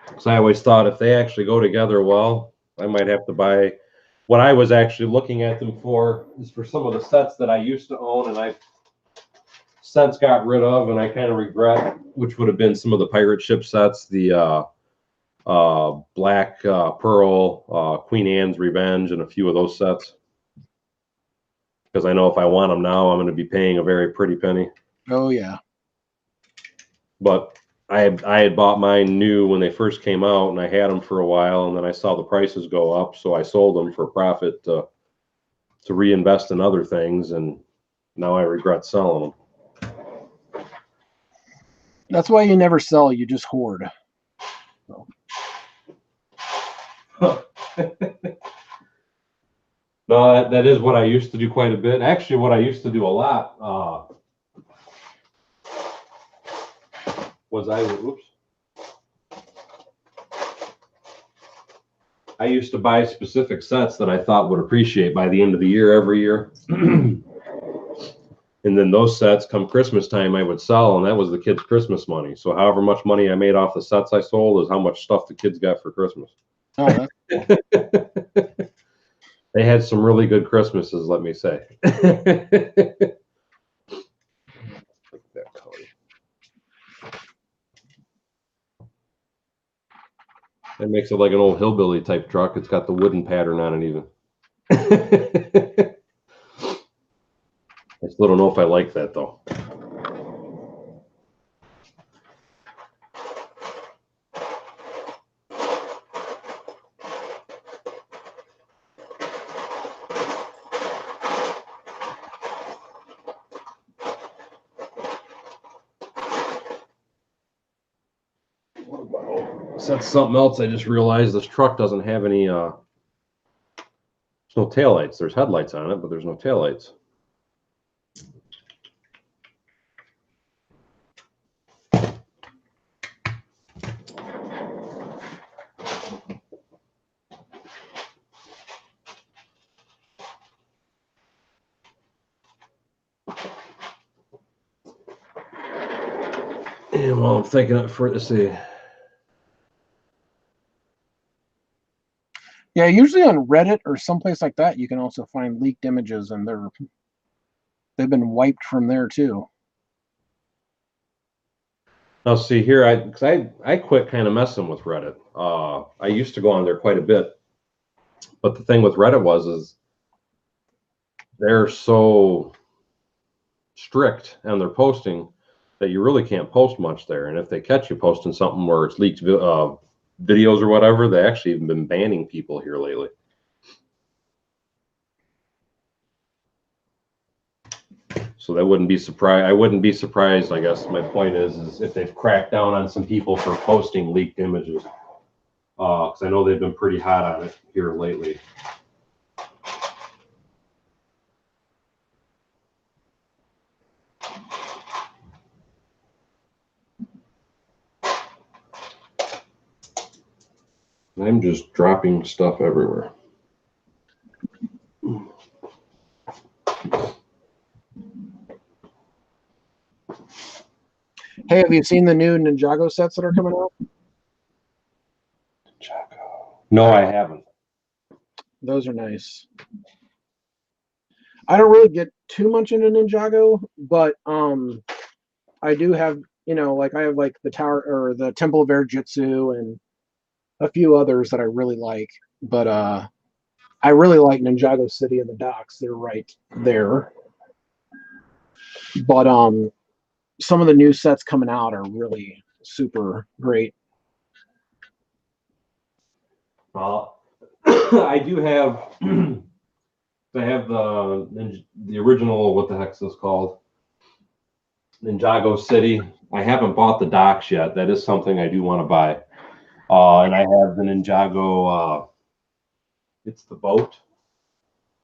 Because I always thought if they actually go together well, I might have to buy what I was actually looking at them for is for some of the sets that I used to own and I've since got rid of, and I kind of regret, which would have been some of the pirate ship sets, the Black Pearl, Queen Anne's Revenge, and a few of those sets. Because I know if I want them now, I'm going to be paying a very pretty penny. Oh yeah. But I had bought mine new when they first came out, and I had them for a while, and then I saw the prices go up, so I sold them for profit to reinvest in other things, and now I regret selling them. That's why you never sell, you just hoard. So. No, that is what I used to do quite a bit. Actually, what I used to do a lot was I used to buy specific sets that I thought would appreciate by the end of the year every year. And then those sets, come Christmas time, I would sell, and that was the kids' Christmas money. So however much money I made off the sets I sold is how much stuff the kids got for Christmas. Oh, that's cool. They had some really good Christmases, let me say. That makes it like an old hillbilly type truck. It's got the wooden pattern on it even. I still don't know if I like that though. So that's something else. I just realized this truck doesn't have any there's no taillights. There's headlights on it, but there's no taillights. And while I'm thinking it for it to see. Yeah, usually on Reddit or someplace like that, you can also find leaked images, and they've been wiped from there too. Now, see here, I quit kind of messing with Reddit. I used to go on there quite a bit, but the thing with Reddit is they're so strict on their posting that you really can't post much there. And if they catch you posting something where it's leaked videos or whatever, they actually have been banning people here lately. So that wouldn't be surprised. I wouldn't be surprised. I guess my point is if they've cracked down on some people for posting leaked images, because I know they've been pretty hot on it here lately. I'm just dropping stuff everywhere. Hey, have you seen the new Ninjago sets that are coming out? No, I haven't. Those are nice. I don't really get too much into Ninjago, but I do have, like I have like the Tower or the Temple of Air Jitsu and a few others that I really like. But I really like Ninjago City and the docks. They're right there. But some of the new sets coming out are really super great. Well, I do have. I have the original. What the heck's this called? Ninjago City. I haven't bought the docks yet. That is something I do want to buy. And I have the Ninjago. It's the boat.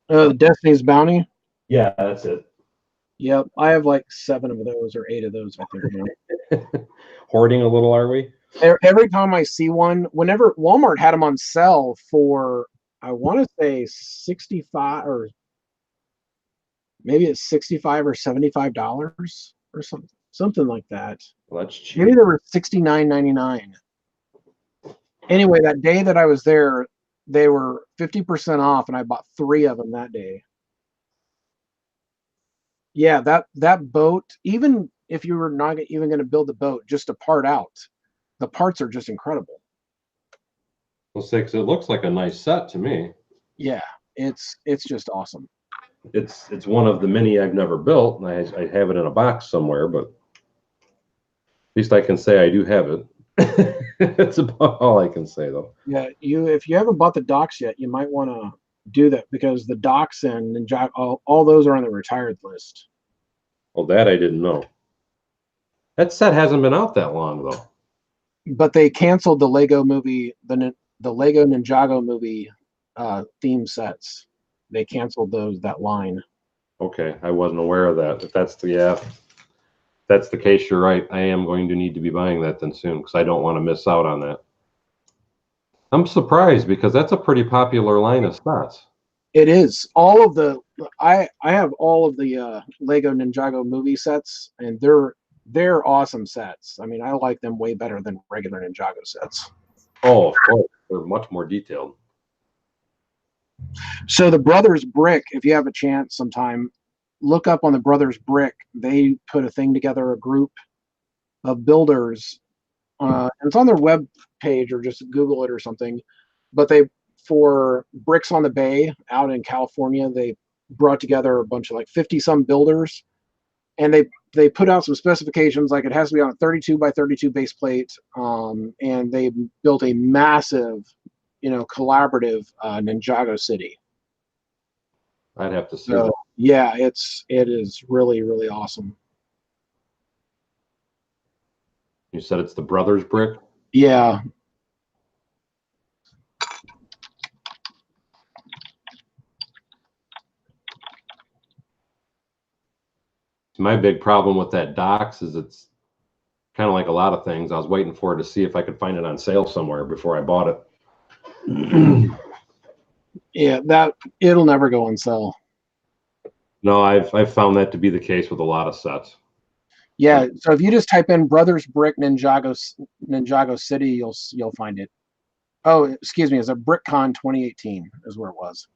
Destiny's Bounty. Yeah, that's it. Yep, I have like 7 of those or 8 of those, I think. Hoarding a little, are we? Every time I see one, whenever Walmart had them on sale for, I want to say 65 or maybe it's $65 or $75 or something like that. Well, that's cheap. Maybe they were $69.99. Anyway, that day that I was there, They were 50% off, and I bought 3 of them that day. Yeah, that boat, even if you were not even going to build the boat, just to part out, the parts are just incredible. Well, six. It looks like a nice set to me. Yeah, it's just awesome. It's one of the many I've never built, and I have it in a box somewhere, but at least I can say I do have it. That's about all I can say, though. Yeah, if you haven't bought the docks yet, you might want to do that, because the docks and all those are on the retired list. Well, that I didn't know. That set hasn't been out that long, though. But they canceled the Lego movie, the Lego Ninjago movie theme sets. They canceled that line. Okay, I wasn't aware of that. If that's that's the case, you're right. I am going to need to be buying that then soon, because I don't want to miss out on that. I'm surprised, because that's a pretty popular line of sets. It is. All of the I have all of the Lego Ninjago movie sets, and they're awesome sets. I mean, I like them way better than regular Ninjago sets. Oh, of course. They're much more detailed. So the Brothers Brick, if you have a chance sometime, look up on the Brothers Brick. They put a thing together, a group of builders. And it's on their web page, or just Google it or something. But for Bricks on the Bay out in California, they brought together a bunch of like 50 some builders, and they put out some specifications, like it has to be on a 32 by 32 base plate, and they built a massive, collaborative Ninjago city. I'd have to see So that. yeah, it is really, really awesome. You said it's the Brothers Brick? Yeah. My big problem with that docks is it's kind of like a lot of things. I was waiting for it to see if I could find it on sale somewhere before I bought it. Yeah, that it'll never go on sale. No, I've found that to be the case with a lot of sets. Yeah, so if you just type in Brothers Brick Ninjago City, you'll find it. Oh, excuse me, it's a BrickCon 2018 is where it was.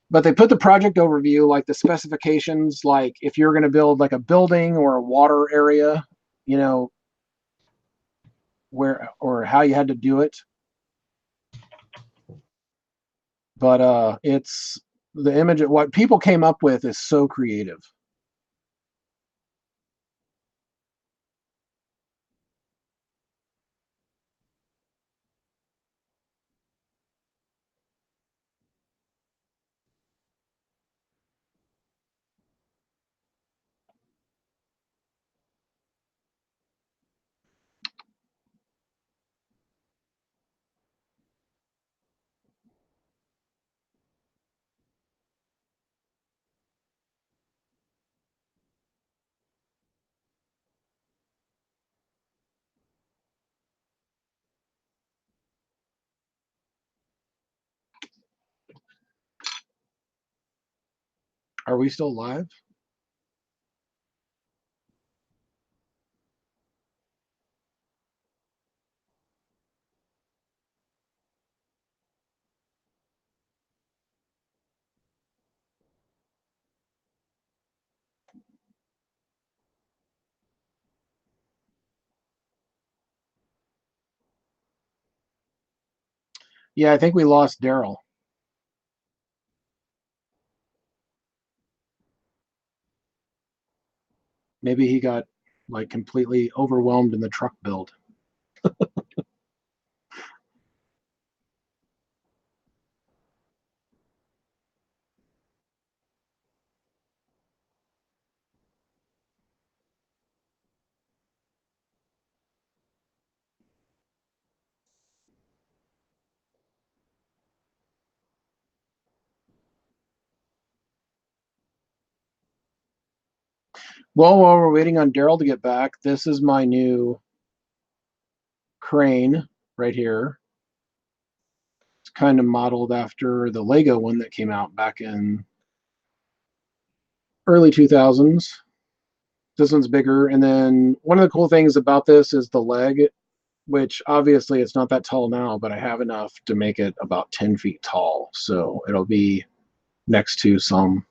But they put the project overview, like the specifications, like if you're going to build like a building or a water area, where or how you had to do it. But it's the image of what people came up with is so creative. Are we still live? Yeah, I think we lost Daryl. Maybe he got like completely overwhelmed in the truck build. Well, while we're waiting on Daryl to get back, this is my new crane right here. It's kind of modeled after the Lego one that came out back in early 2000s. This one's bigger. And then one of the cool things about this is the leg. which obviously it's not that tall now, but I have enough to make it about 10 feet tall. So it'll be next to some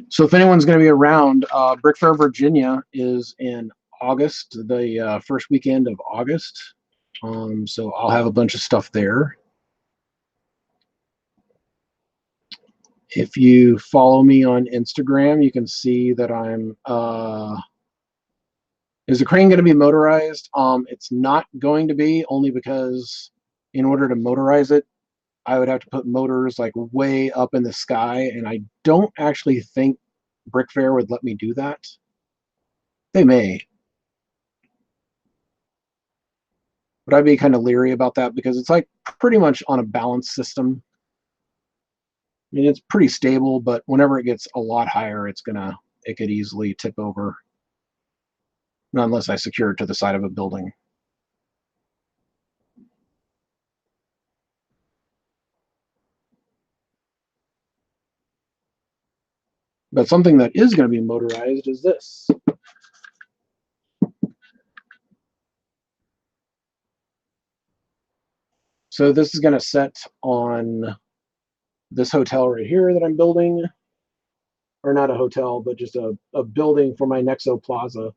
So if anyone's going to be around, Brick Fair, Virginia is in August, the first weekend of August. So I'll have a bunch of stuff there. If you follow me on Instagram, you can see that I'm... is the crane going to be motorized? It's not going to be, only because in order to motorize it, I would have to put motors like way up in the sky, and I don't actually think Brick Fair would let me do that. They may. But I'd be kind of leery about that because it's like pretty much on a balance system. I mean, it's pretty stable, but whenever it gets a lot higher, it could easily tip over. Not unless I secure it to the side of a building. But something that is going to be motorized is this. So this is going to set on this hotel right here that I'm building. Or not a hotel, but just a building for my Nexo Plaza.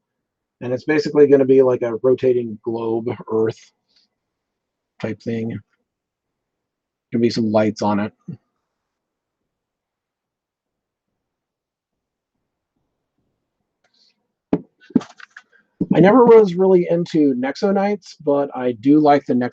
And it's basically going to be like a rotating globe Earth type thing. Gonna be some lights on it. I never was really into Nexo Nights, but I do like the Nexo